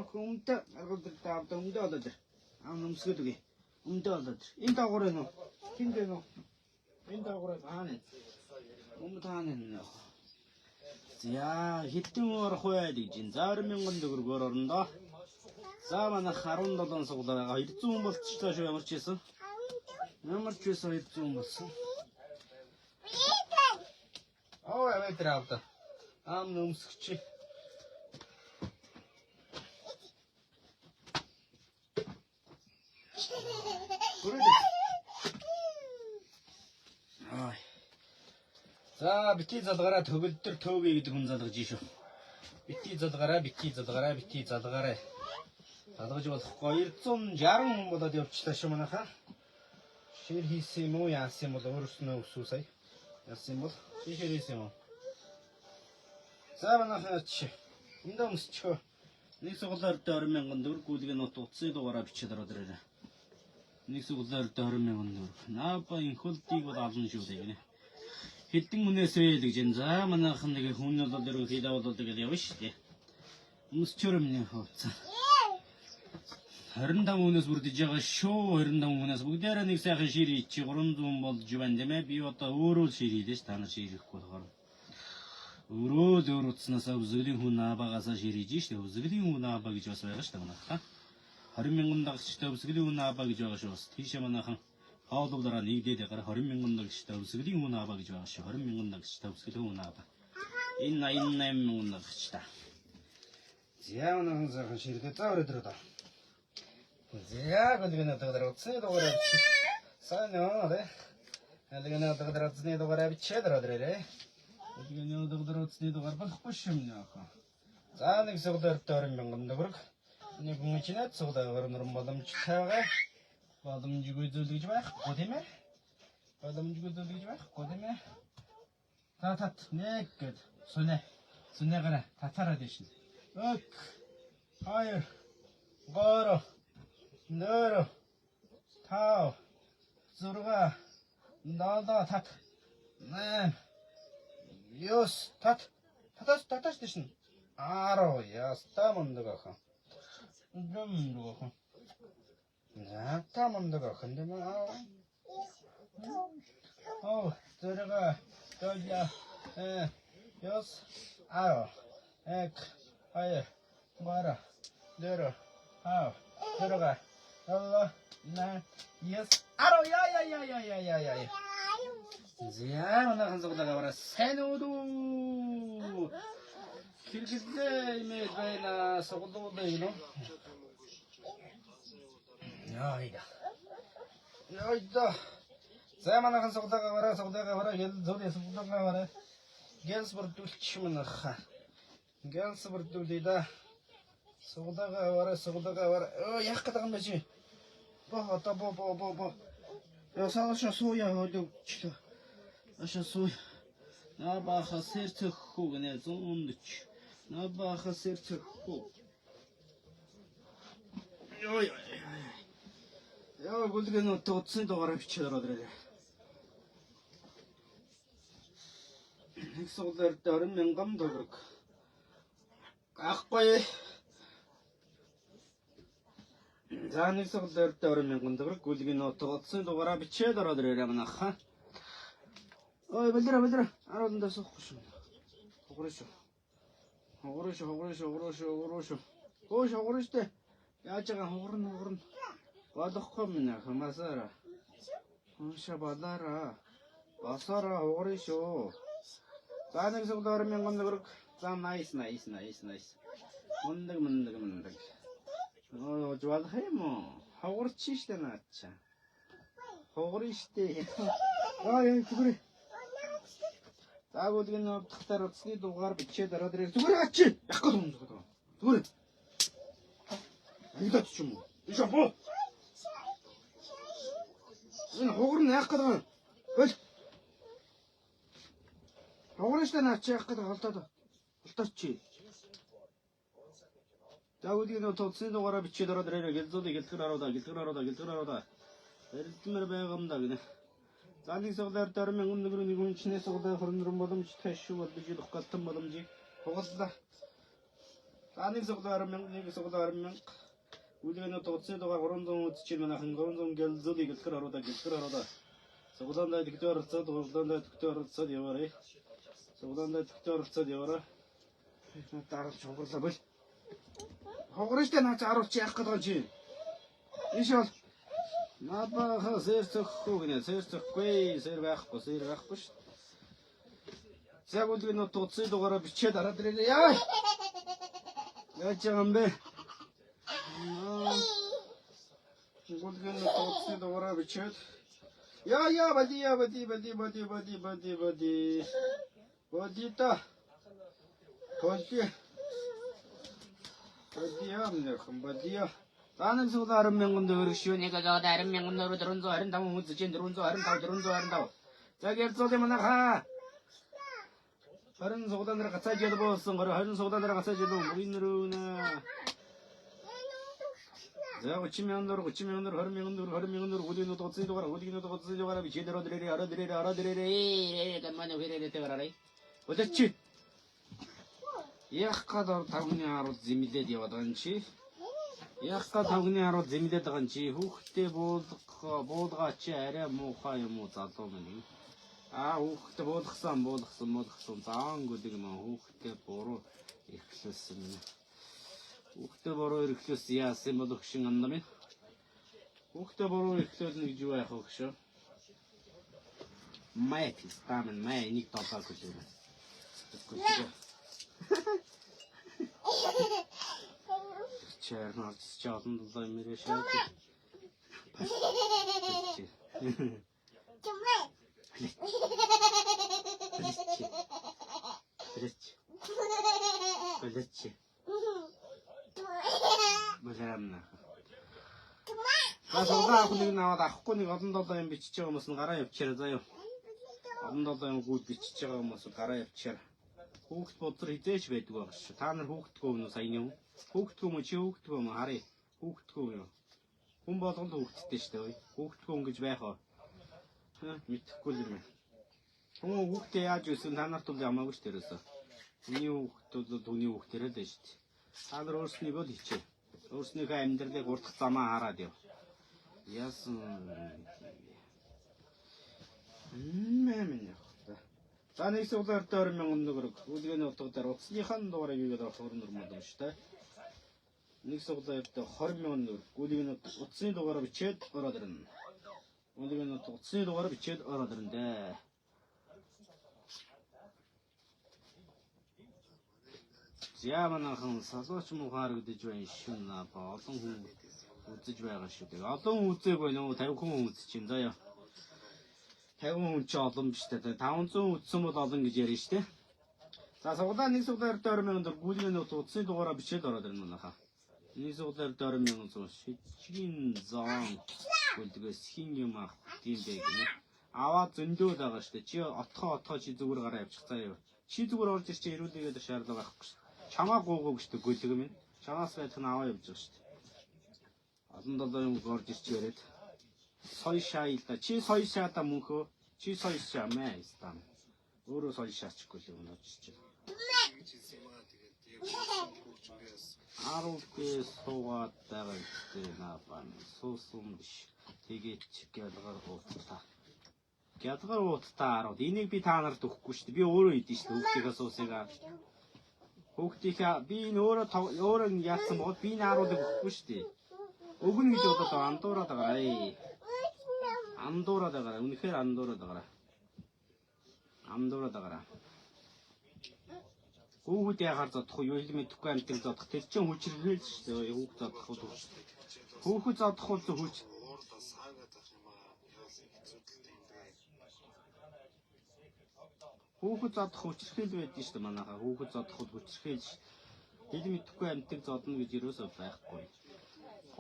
Хүмдэ аргууд таавд өмдөө болоод ир. Нөмсгөл үгүй. Өмдөө болоод ир. Энэ даагуур ээ нөө. Хин дээ нөө. Энэ даагуур хаана вэ? Таана нөө. За хэдэн орох вэ гэж ин. За 20 мянган төгрөгөөр орно. За манайх 17 суглаа 200 хүн болчихлоо шүү ямар ч байсан. 200 хүн болсон. Ветер авто. Нөмсгч. За бити залгаараа төгөлдөр төөгээ гэдэг хүн залгаж шүү. Бити залгаараа. Залгаж болохгүй 260 хүн болоод явчихлаа шүү манайха. Шир хийсэн юм уу яасан юм бол өөрснөө өсвөө сая. Яасан юм бол шир хийсэн юм уу. За манайха чи өмдөмсчөө. Нэг сугалаар 20 мянган төгрөг гүлгийн нотог утасны дугаараа бичээд ороод ирээрэй. Нэг сугалаар 20 мянган төгрөг. Наапа инхолтыг бол ална шүү дээ гинэ. Хэдэн хүнээс вэ гэж энэ. За манайхан нэг хүн бол ерөнхийдөө бол тэгэл явна шүү дээ. Өмсчөр минь хооцсон. 25 хүнээс бүрдэж байгаа шүү. 25 хүнээс бүгдээрээ нэг сайхан шир хийчих 300 болж байна тийм ээ. Би одоо өөрөө шир хийлээ ш. Та нар шир хийхгүй болохоор. Өөрөө утаснаас үзэглийн хүн аабагасаа шир хийж штэ. Үзэглийн хүн аабаа гэж бас байгаа штэ манайха. 20 мянган дагчтай үзэглийн хүн аабаа гэж байгаа шүү бас. Тийшээ манайхан хаалуулаараа нэгдээд байгаа 20 мянган дагчтай үзэглийн хүн аабаа гэж байгаа шүү. 20 мянган дагчтай үзэглийн хүн аабаа. Энэ 88 мянган дагчтай. За манайхан сайхан ширгээ заавраад ирээ. За гүлгийн нотог утасны дугаараа бичиж. Сайн нөө дээ. Гүлгийн нотог утасны дугаараа бичээд ороод ирээ. Гүлгийн нотог утасны дугаар болохгүй юм нөхөө. За нэг сугалаа 20 мянган төгрөг. Нэг хүн чинээд сугалаа нөрм боломжтойгоо боломжгүй зүйл гэж байхгүй тийм ээ. Боломжгүй зүйл гэж байхгүй тийм ээ. Тат нэг гэд сүнэгээр татараад ишин. Ök 2 3 4 5 6 7 тат 8 9 таташ дэшин 10 яста мундаг ахан. За та мундаг ахан дэ маа. Зэрэг тоя ёс 10 1 2 3 4 5 зэрэг Allah, na, yes, aro, ya. Зя манайхан суглаагаа бараа сайн өөдөө. Хэрэглээ имэйл байна. Суглуулна гинөө. Яйда. Заманахан суглаагаа гэл зөний суглаагаа гэлс бүрдүүлчихмэнх. Гэлс бүрдүүлээ. Суглаагаа яах гэдэг юм бэ чи? Бо. Ясааш сууя хөдөлчлөө. Аша сууя. Набаха серцэх хүү гэнэ 140. Набаха серцэх хүү. Яа гүлгэн утцны дугаараа бичээд ороод ирээ. Нэг суглаар 20,000 төгрөг. Ахгүй. За нэг суглаар 20,000 төгрөг гүлгэн утцны дугаараа бичээд ороод ирээ манайха. Ой, бэлдэр. Араадандаа суухгүй шүү. Хуграш. Ой, хуграштэй. Яаж байгаа хугрна. Болохгүй минь хамасаараа. Унша балаараа. Басаараа хуграш шүү. За нэг суглаар 20,000 төгрөг. За nice. Мундаг. Оо, жуулах юм уу? Хугрч штэ наача. Хуграштэй. Зүгээрээ. Заагуулгын утгатаар утасны дугаар бичээд ороод ирээ. Зүгээрээ ачи. Яах гээд юм зүгээрээ. Зүгээрээ. Айлаад ч юм уу? Ишээ боо. Энэ хугар нь яах гээд байгаа юм? Хөл. Хугарштай наач яах гээд холтооч. Заагуулгын утасны дугаараа бичээд ороод ирээ. Гэлзэр харуудаа. Эрдэмэр байгамдаа гинэ. Зааны суглаар 20,000 төгрөг нэг үнчнээ суглаа хорнорон боломжтой шүү болж идэх галтан боломжийг хугаллаа. Зааны суглаар 20,000 үлгэнэ тооцоо дугаар 300 үдчил манайхан 300 гэлзөлийг гэлхэр харуудаа. Суглаандаа төгтөө оролцоод яваарай. Даралж хугарлаа бөл. Хугарштай наач аруулч яах гээд байгаа чи. Ишэл Набаха серцэхгүй гинэ. Серцэхгүй шүү. Заагуулгын утасны дугаараа бичээд араад ирээ. Яа. Яаж юм бэ? Заагуулгын утасны дугаараа бичээд. Яа бади. Бодита. Бадиа. Зааны суглаар 10,000 төгрөг шүү. Нэг зоод 10,000 төгрөг 425 үзэж 425. За гэлзөө манайха. 20 суглаанаар гацааж яд боосон. 20 суглаанаар гацааж яд мөрийнөрөөнэ. За 30,000 төгрөг 20,000 төгрөг үлгэн утасны дугаараа бичээд ороод ирээ. Гамманы хэрэг таваарай. Өдөрчи. Яах гээд тавны харуул зэмлээд яваад байгаа юм чи. Яах гээд тавны харуул зэмлээд байгаа юм чи. Хүүхдээ буулгаач арай муухай юм уу залуу минь. Хүүхдээ буулгасан. Заан гүдэг юм хүүхдээ буруу эрхлүүлсэн. Хүүхдээ буруу эрхлүүлсэн яасан бол өгшин андам юм. Хүүхдээ буруу эрхлүүлнэ гэж юу яах вэ гэж. Майк стамэн нэг толгой гэлээ. Чарнаас чаатан дулаа мэрэ шаач. Балечи. Баламна. Асуугаа хүнийг наваад авахгүй нэг олон долоо юм бичиж байгаа хүмүүс нь гараа явчихараа заяа. Олон долоо юм гүйд бичиж байгаа хүмүүс гараа явчихараа. Хүүхд бодлоо хизээч байдаг байгаа шүү. Та нар хүүхдгөө өмнө саяны хүн. Хүүхдгөө мө чи хүүхдгөө мө харъя. Хүүхдгөө юу? Хүн болгонд хүүхдтэй шүү дээ. Хүүхдгөө ингэж байх аа. Мэдхгүй л юм. Хүн хүүхдээ яаж өсөн та нарт бол ямаагүй шүү дээрээс. Миний хүүхдүүд бол түүний хүүхдэрээ л дээ шүү дээ. Та нар өөрснийгөө л хичээ. Өөрснийхөө амьдралыг урдах замаа хараад яв. Яасан. Мэмэн. За нэг суглаар 20,000 төгрөг. Үлгэний утгаар утасныхаа дугаарыг игээд авах хөрнөр боломжтой. Нэг суглаар 20,000 төгрөг. Үлгэний утасны дугаараа бичээд ороод ирнэ. Үлгэний утасны дугаараа бичээд ороод ирнэ. Яманахан салууч мухаар гэдэж байна шин наа олон хүн үзэж байгаа шүү дээ. Олон үзээгүй нөө 50 хүн үзчихин заяа. 50 хүн ч олон биш дээ. 500 үзсэн бол олон гэж ярина шүү дээ. За суглаа нэг суглаар 20,000 төгрөг гүйлгээ нөт утасны дугаараа бичээд ороод ирнэ манайха. Нэг суглаар 20,000 зуун шижгийн зон гүйлгээс хин юм авах тийм бэ гинэ. Аваа зөндөө л байгаа шүү дээ. Чи отхоо чи зүгээр гараа явчих заяа. Чи зүгээр орж ирчээ ирүүлээгээд шаардлагаа байхгүй шүү дээ. Чамаа гуугууг шүү дээ гүйлэг минь. Чамаас байх нь аваа явж байгаа шүү дээ. Олон долоо юм орж ирчээрэд. Сойшаа ил да. Чи сойшаа да мөнхөө. Чи сойшаа мэ стам. Өөрөө сойшаачихгүй л юм орж ирчээ. Аруугүй суугаад байгаа гэдэг наапан суусан биш. Тэгээд гялгаар уутаа. Гялгаар уутаа арууд. Энийг би та нарт өгөхгүй шүү дээ. Би өөрөө идэв шүү дээ. Хүүхдийнхээ суусыгаа. Хүүхдийнхээ би энэ өөрөө яатсан бол би нааруулыг өгөхгүй шүү дээ. Өгнө гэж бодоод андуураад байгаа. Андуураад байгаа. Үнэхээр андуураад байгаа. Андуураад байгаа. Хүүхэд яхаар зодох юу юм мэдэхгүй амтыг зодох. Тэр чинь хүчрхийлж шүү дээ. Хүүхэд зодох уу. Хүүхэд зодох уу хүч. Хүүхэд зодох хүчрхийл байдсан шүү дээ манайха. Хүүхэд зодох хүчрхийлж. Хэл мэдэхгүй амтыг зодно гэж юусоо байхгүй.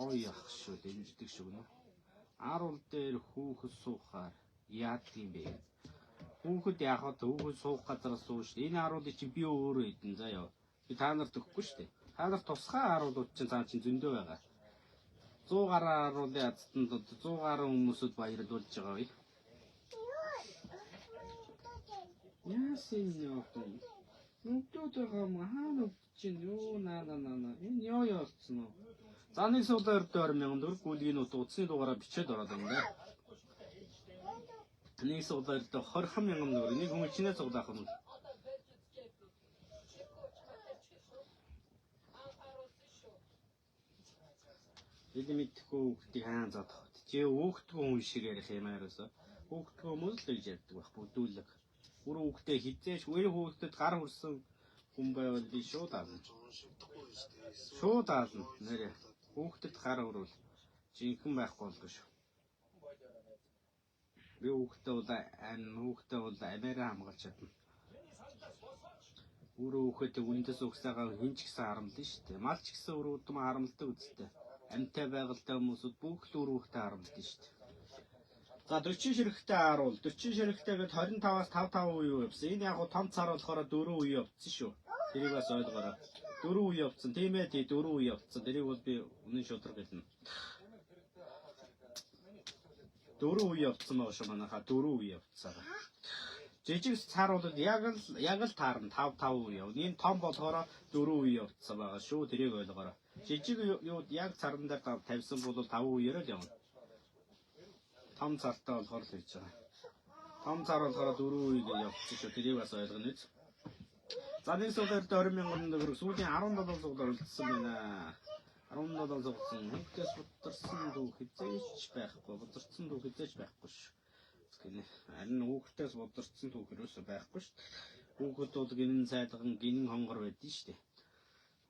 Ой ах шүү дэмждэг шүү гэнэ. Арул дээр хүүхэд суухаар яад юм бэ? Хүүхэд яхад хүүхэд суух газар сууж шүү. Энэ аруулыг чи би өөрөө идэн заяа. Би та нарт өгөхгүй шүү дээ. Та нарт тусгай аруулууд чинь цаа чинь зөндөө байгаа. 100 гаруй аруулын ацтанд 100 гаруй хүмүүсд баярлуулж байгаа бай. Яасан юм бэ? Нүдүүдээ хаана чинь юу наа. Энэ ёо болсон уу? За нэг суглаар 20,000 төгрөг гүйлгийн утасны дугаараа бичээд ороод байна. Нэг суглаар 20,000 төгрөг. Нэг хүн чинээ суглаах юм. Элемитгүй хүүхдийг хаан задах. Чи хүүхдгүй хүн шиг ярих юм аараасаа. Хүүхдгүй хүмүүс л гэж ярьдаг байх бүдүүлэг. Өөрөө хүүхдээ хизээш өөр хүүхдэд гар хүрсэн хүн байвал би шууд аална. Шууд аална нэрээ. Хүүхдэд гар хүрвэл жинхэнэ байхгүй болдог шүү. Би хүүхдээ бол амиараа хамгаалж чадна. Өөрөө хүүхдээ үндэс угсаагаа хин ч гэсэн харамлна шүү дээ. Мал ч гэсэн өрөөдөн харамлдаг үстэй. Амтай байгальтай хүмүүсүүд бүх л өрөөхтэй харамлдаг шүү дээ. За 40 ширхтээ харуул. 40 ширхтэйгээд 25-аас 5 үе явсан. Энэ яг гоо том цар болохоор 4 үе явцсан шүү. Тэрийг бас ойлгоорой. 4 үе явцсан. Тийм ээ тий 4 үе явцсан. Тэрийг бол би үнэн шудраг хэлнэ. 4 үе явцсан байгаа шүү манайха 4 үе явцсан. Жижиг цар бол яг л таарна 5 үе яв. Энэ том болохоор 4 үе явцсан байгаа шүү. Тэрийг ойлгоорой. Жижиг юу яг царан дээр тавьсан бол 5 үеэр л явна. Том цартаа болохоор л хийж байгаа. Том цар болохоор 4 үеийг явцсан шүү. Тэрийг бас ойлгоно үз. За нэг сугаар 20,000 төгрөг сүүлийн 17 сугаар үлдсэн байна. 17 сугсан. Хүүхдээс бутарсан дүү хизээч байхгүй. Бутарсан дүү хизээч байхгүй шүү. Гэнэ. Харин хүүхдээс бутарсан дүү хөрөөсөө байхгүй шүү. Хүүхэд бол гинэн цайлган гинэн хонгор байдсан шүү дээ.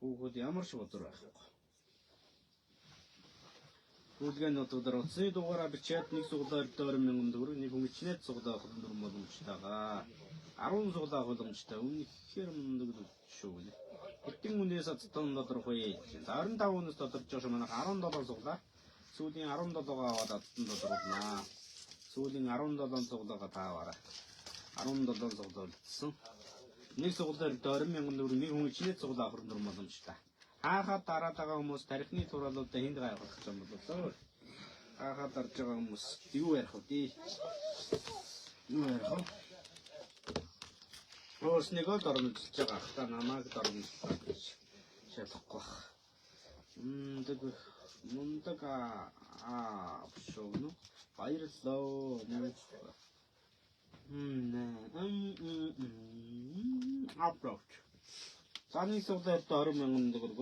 Хүүхэд ямар ч бодроо байхгүй. Гүйлгээнүүд өдөр утасны дугаараа бичээд нэг суглаар 20,000 төгрөг нэг хүн чинээд суглаа хөлбөр боломжтойгаа 10 суглаа боломжтой үнэхээр мундаг шүү гэнэ. Хэдэн үнээс цатан тодорхой. 25 үнээс тодорч байгаа манайх 17 суглаа. Сүүлийн 17-гаа аваад цатан тодорхойлнаа. Сүүлийн 17 суглаагаа тааваараа. 17 суглаа үлдсэн. Нэг суглаар 20,000 төгрөг нэг хүн чинээд суглаа хөлбөр боломжтой. Хаахад дараад байгаа хүмүүс тарихны тураалуудаа хинд гайхах гэж юм болоо. Хаахад дарж байгаа хүмүүс юу ярих вэ? Юу ярих вэ? Өөрснийгөө дормжилж байгаа ахта намайг дормжилж гэж шалахгүй. Мундаг шоуно баярлалаа. Апплод. Цааны суглаад 20,000 төгрөг.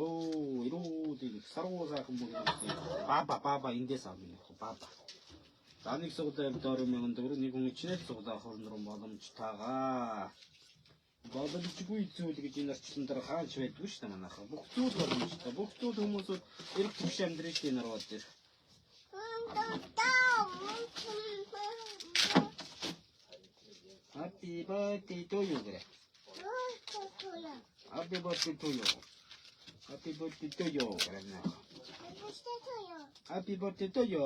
Ирүүдийг саргуу сайхан мөнгө. Баба эндээс авна. Баба. Цааны суглаад 20,000 төгрөг нэг хүн ичнээд суглаах хөрнөр боломжтойгаа Боломжгүй зүйл гэж энэ орчлон дээр хааж байдгүй шүү дээ манайха. Бүх зүйл боломжтой. Бүх зүйл хүмүүсүүд эрх төвш амьдрын шүү дээ энэ ороод дээр. Happy birthday to you 그래. Happy birthday to you. Happy birthday to you 그랬나. Happy birthday to you.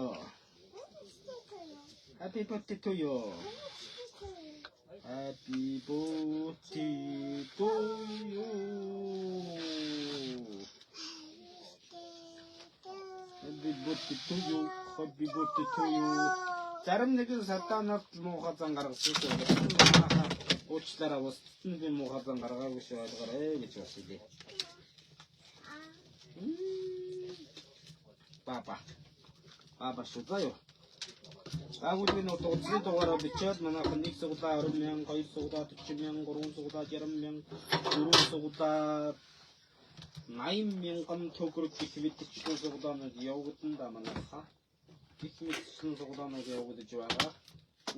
Happy birthday to you. Happy birthday to you. Happy birthday to you. Happy birthday to you. Зарим нэгэн сатанат муухай зан гаргасан шүү дээ. Уучлаарай бас би муухай зан гаргаагүй шүү ойлгоорой гэж бас хэлээ. Папа шүү заяа. Агуулын утгын дугаараа бичээд манайхан 1 суглаа 20,000, 2 суглаа 40,000, 3 суглаа 60,000, 4 суглаа 80,000 төгрөг гэх мэтчлэн суглаанууд явагдана манайха. Гэх мэтчлэн суглаанууд явагдаж байгаа.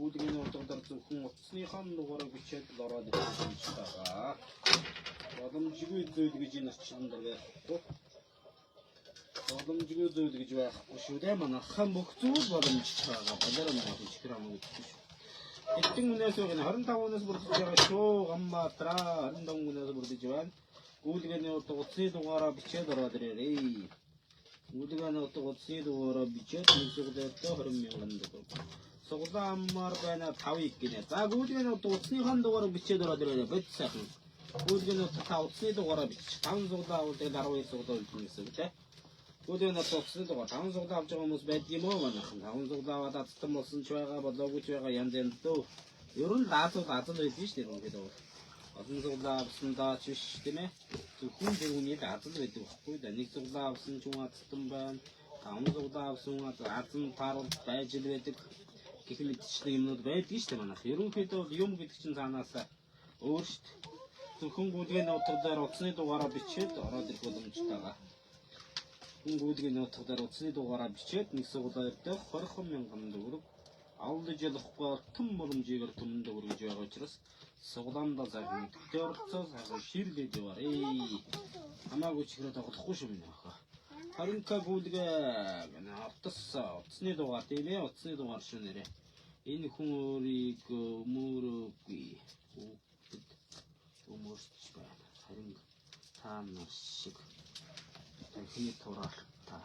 Үүдгийн утгаар зөвхөн утасныхаа дугаараа бичээд л ороод ирж байгаа. Боломжгүй зүйл гэж энэ орчинд байгаа. Боломжгүй зүйл гэж байхгүй шүү дээ. Манайхан бүх зүйл боломжтой байгаа. Балерон гэж грам гэж шүү. Эдгээр үнээс үг нь 25-наас бүрдэж байгаа шүү. Гамматраа 25-наас бүрдэж байна. Үүдгийн утасны дугаараа бичээд ороод ирээрэй. Үүдгийн утасны дугаараа бичээд нэгсгдээд 20,000 төгрөг. Суглаамаар байна 5 гинэ. За үүдгийн утасныхаа дугаараа бичээд ороод ирээрэй. Бод сайхан. Үүдгийн утасны дугаараа бич. 5 суглаа үүдгийн 12 суглаа үлдэн гэсэн үг тийм. Үүдгийн утасны дугаар 5 суглаа авч байгаа хүмүүс байдаг юм уу манайхан? 5 суглаа аваад атсан болсон ч байгаа, болоогүй ч байгаа янз янз дөө. Ер нь лаазууд азал байдаг шүү дээ ерөнхийдөө. Олон суглаа авсан даач биш тийм ээ. Зөвхөн тэр үний азал байдаг байхгүй да. Нэг суглаа авсан ч юм атсан байна. 5 суглаа авсан азан таарал байж л байдаг. Гэх мэтчлэн юмнууд байдаг шүү дээ манайх. Ерөнхийдөө юм гэдэг чинь цаанаасаа өөр шүү дээ. Зөвхөн үүдгийн утгаар утасны дугаараа бичээд ороод ирэх боломжтой байгаа. Үүдгийн утгаар утасны дугаараа бичээд нэг суглаа өгдөө 20,000 төгрөг авалж ялахгүй тун боломжийг түмэнд өргөж байгаа учраас суглаандаа заагийн төрөлцөө сайхан ширлээд яваарэ. Хамаагүй ч хэрэг тоглохгүй шүү минь аха. Харин та гүйлгээ утасны дугаар тийм ээ утасны дугаар шүү нэрэ. Энэ хүн өөрийгөө мөрөгүй өмөрч байна. Харин та нар шиг таны турал та.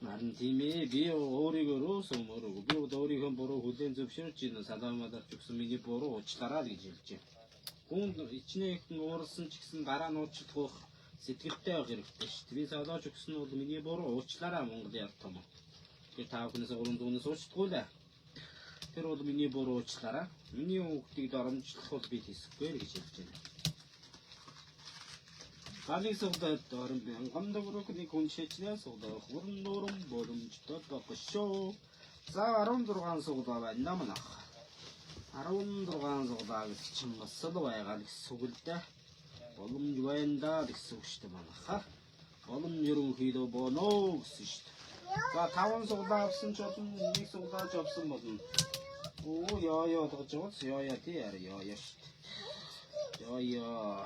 Наран тийм ээ би өөрийгөө рөөс өмөрөгүй. Би өөрийнхөө буруу хүлээн зөвшөөрч ийн салаамадарч өгсөн миний буруу уучлаарай гэж хэлж байна. Хүн ичнээн уурсан ч гэсэн дараа нь уучлах сэтгэлтэй байх хэрэгтэй шүү дээ. Би салааж өгсөн нь бол миний буруу уучлаарай Монгол яар том. Тэр та бүхнээс уран дүүнээс уучлахгүй л. Тэр бол миний буруу уучлаарай. Миний хүүхдийг доромжлох бол би хийсэхгүй гэж хэлж байна. Галын суглаад 20,000 төгрөг нэг хүн шийднэ суглах бүрэн дурам боломжтой байх шүү. За 16 суглаа байна манайх. 16 суглаа гэж чинь бас л байгаа гэсэн үг л дээ. Боломж байна да гэсэн үг шүү дээ манайха. Боломж ерөнхийдөө боно гэсэн шүү дээ. За 5 суглаа авсан ч болно, нэг суглаач авсан болно. Оо яа гэж бодож яа тий яа шүү дээ. Яа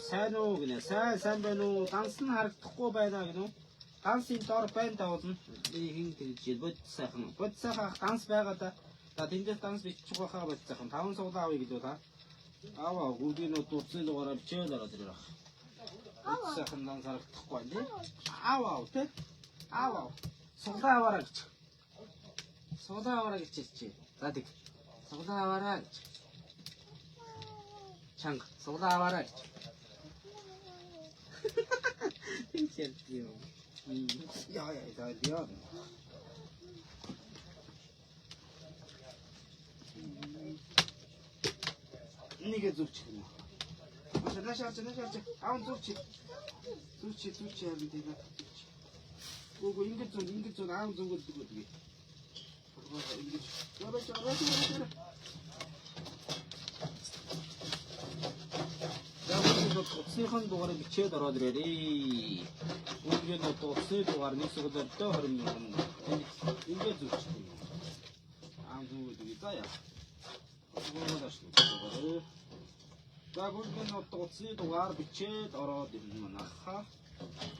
сайн уу гинэ сайн байна уу данс нь харагдахгүй байна гинэ дансын дор байна да болно хин гэж бод сайхан данс байгаа да тэндээс данс бичих байхаа бод сайхан 5 суглаа авъя гэж та аваа гүдгийнүүд утасны дугаараа бичээд ороод ирэх бод сайхан данс харагдахгүй байна аваа тэ аваа суглаа аваарай гэж чи за тэг суглаа аваарай гэж Чанга, суглаа аваарай гэж. Тинчэлтиё. Яа. Нэгэ зүгч юм. Нашаарч. Аав зүгч яа гэдэг. Гүг ингэж аав зүгэл дэгдэг. Ингэж. Яа. Утасныхан дугаарыг бичээд ороод ирээрээ. Үүдгийн утасны дугаар нэг суглаад 20,000. Ингээд зүгч. Аав зүгэл заяа. За бүгд нот утасны дугаар бичээд ороод ирнэ манайхаа.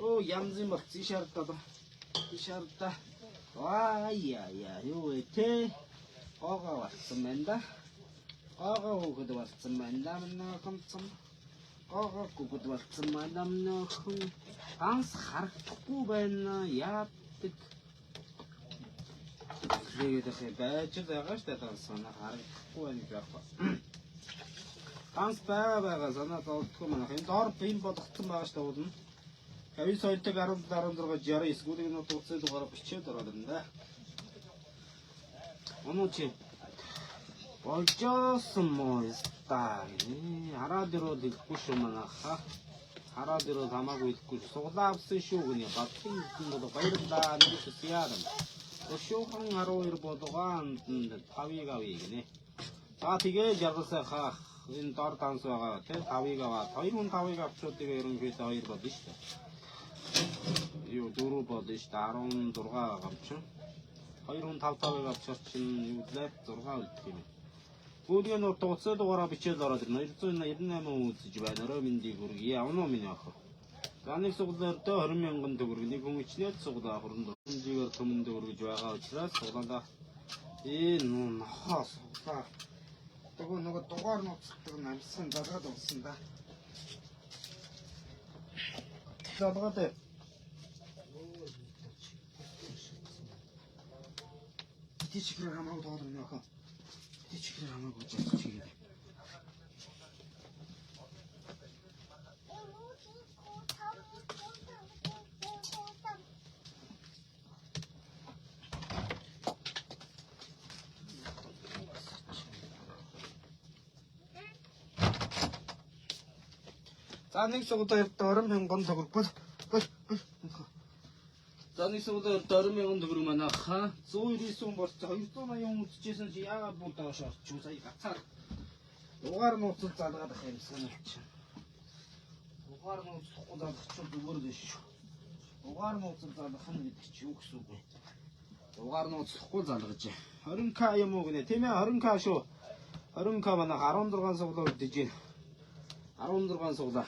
Оо янзын болцсон шаардаа. Шаардаа. Яа юу вэ? Ого болсон байна да. Ого өгд болсон байна да манайхан. Ого өгд болсон байна манайхан. Ганц харагдахгүй байна. Яадаг. Тэгээд байж байгаа шүү дээ танаа харагдахгүй байна гэж байна. Ганц байгаа санаа зовдгүй манайх. Энэ доор бим бодгдсон байгаа шүү дээ уулна. 92-г 17 16 60 эсвэл энэ утасны дугаараа бичээд ороод байна да. Онооч болжсэн моста. Хараад ирээд ихгүй шүү манайхаа. Хараад ирээд хамаагүй ихгүй. Суглаа авсан шүү гинэ. Батлын бол баярлаа нэгс яарам. Өшөөхан 12 болгоон 5-ыг авъя гинэ. За тэгээ жаргалсайхаа энэ дор данс байгаа тийм 5-ыг аваад 2-5-ыг авчууд тэгээ ерөнхийдөө 2 болно шүү дээ. Юу 4 болно шүү дээ 16 авчих. 2-5-5-ыг авчих чинь юу лээ 6 үлдэх юм. Бүгд нь утасны дугаараа бичээд ороод ирнэ. 298 үзэж байна. Орой мэндийг хүргэе. Явна минь ах. За нэг суглаар дөө 20,000 төгрөг нэг хүн ичнээд суглаа хөрөнд хэмжээгээр төмөн төгрөж байгаа учраас суглаандаа энэ нохоо суглаа. Нөгөө дугаар нууцдаг намсан залгаад унсан да. Залгаад тийчгэр хамаагүй доор нөхөө. Тийчгэр хамаагүй жигтэй. За нэг сугдаа 20,000 төгрөг. За нэг сугдаа 20,000 төгрөг манайхаа 199 болч 280 үзчихсэн чи яагаад буудаас орчих вэ? Сая гацаар. Дугаар нууцад залгаад ах юмсан чи. Дугаар нууцахгүй залгачих зүгээр л шүү. Дугаар нууцад залгах нь гэдэг чи юу гэсэн үг вэ? Дугаар нууцахгүй залгаж. 20k юм уу гинэ? Тийм ээ 20k шүү. 20k манайх 16 суглаа үлдэж байна. 16 суглаа.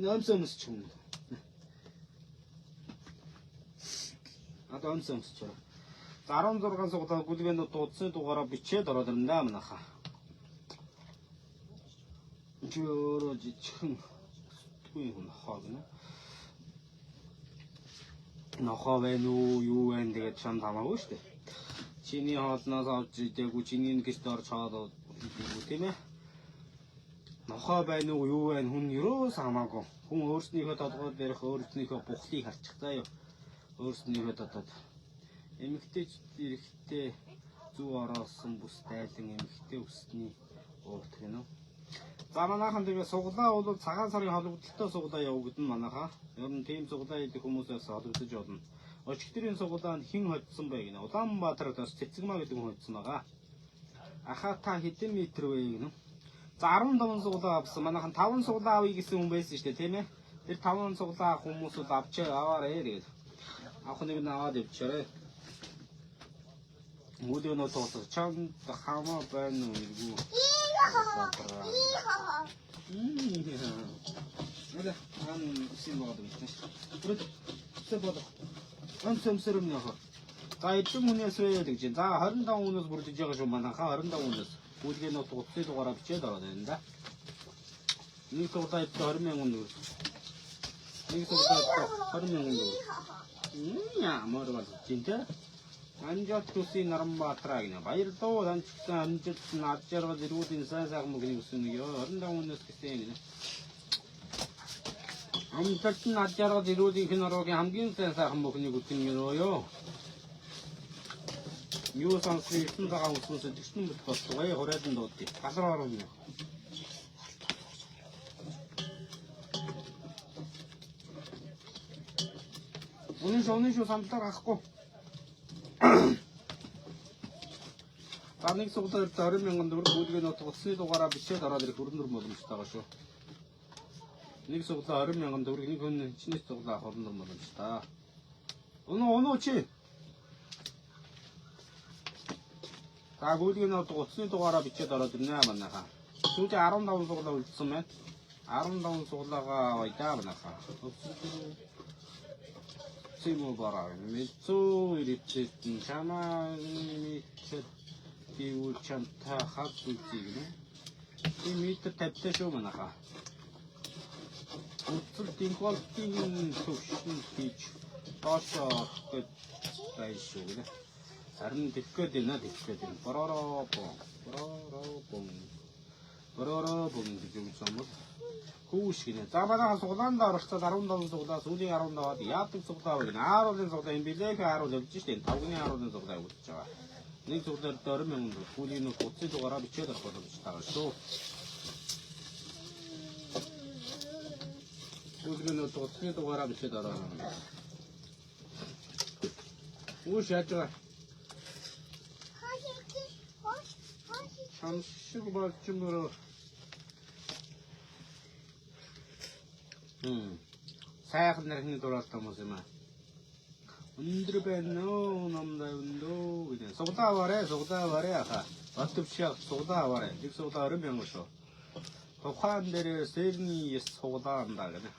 Энэ өмсөмс ч юм. Өмсөмс ч. 16 суглаа гүлгэнүүд утасны дугаараа бичээд ороод ирнэ да манайхаа. Жөөрөө жижигхэн түүний хүн хаагна. Нохоо вэ нү юу вэ тэгээд чам тамаагүй шүү дээ. Чиний хоолноос авч идэггүй чиний нэгт орж хаад тийм ээ. Нохоо байна уу юу вэ хүн ерөөс хамаагүй. Хүн өөрснийхөө толгойд барих өөрснийхөө бухлыг харчих заа юу. Өөрснийхөө дотоод эмэгтэй эрэхтэй зүү ороосон бүс тайлан эмэгтэй өсний уурт гэнэ. За манайхан тэгээ суглаа бол цагаан сарын холбогдлолтой суглаа явагдана манайхаа. Ер нь тийм суглаа идэх хүмүүсээс холбогдож болно. Өчигдрийн суглаанд хэн хоцсон бэ гэнэ. Улаанбаатараас Цэцэгмаа гэдэг хүн хоцсон байгаа. Ахаа та хэдэн метр вэ гэнэ. За 15 суглаа авсан. Манайхан 5 суглаа авъя гэсэн хүн байсан шүү дээ, тийм ээ. Тэр 5 суглаа авах хүмүүсүүд аваарэ тэгээд. Авах нэг нь аваад явчаарэ. Мөдөнөө тоосоо чанд хамаа байна уу юу? Нэ ан симбод байна. Тэбод. Онцомсөрм нөх. За эдгээр хүнээс вэ гэж. За 25 хүнээс бүрдэж байгаа шүү манайхаа 25 хүнээс. Гүйлгэнүүд утасны дугаараа бичээд ороод байна да. Нэг суглаа 20,000 төгрөг. Нэг суглаа 20,000 төгрөг. Ямар бол зинтэй. Анжат тусын Наранбаатар гинэ. Баярлалаа данчсан амжилт нь ад жаргал эргүүдийн сайн сайхан мөгний өсөн нэг 25 хүнээс гэсэн гинэ. Амжилт нь ад жаргал эргүүдийн норогийн хамгийн сайн сайхан мөгний өсөн гинөө. Юу сансын 9 цагаан өснөөс тэгсэн мэт болтугай хоройдон дуудъя. Галар орно. Өнөөдөр самтар гахгүй. Нэг суглаа 20,000 төгрөг гүйлгэнүүд утасны дугаараа бичээд ороод ирэх хөрөндөр боломжтой байгаа шүү. Нэг суглаа 20,000 төгрөг нэг хүн чинээс суглаа хөрөндөр боломжтой. Өнөө чи За гүйлгийн утасны дугаараа бичээд ороод ирнэ манайхаа. Сүүлийн 15 суглаа үлдсэн байна. 15 суглаагаа авъя манайхаа. Симо бараа. Мэдсүү ирэвчэн чамаа мэдээ диул чамта хат үзье гэнэ. И метр 50 шүү манайхаа. Утсалтын квалтын төвшин хийж доошоо гэж байшгүй гэнэ. Харин тэвхгээд байна тэвхгээд. Бороо бом гэж юм самбал. Хүүш гинэ. За манайхаа суглаанд оролцоод 15 суглаа сүүлийн 15-аад яадаг суглаа вэ гэнэ. 10-ын суглаа юм билээ. 10 явж штэ. 5-ны 10-ын суглаа явуулж байгаа. Нэг суглаар 20,000 хүүлийн нь утасны дугаараа бичээд орох боломж байгаа шүү. Хүүлийн нь утасны дугаараа бичээд ороо. Хүүш яаж байгаа? Хамшиг болчмоор сайхан нарны дураалт хүмүүс юм аа. Өндөр байна уу намдаа өндөө гэдэг. Суглаа аваарэ аха. Батвшаа суглаа аваарэ. Нэг суглаа 20,000 шүү. Тухайн дээр сэрний суглаа андаа гэдэг.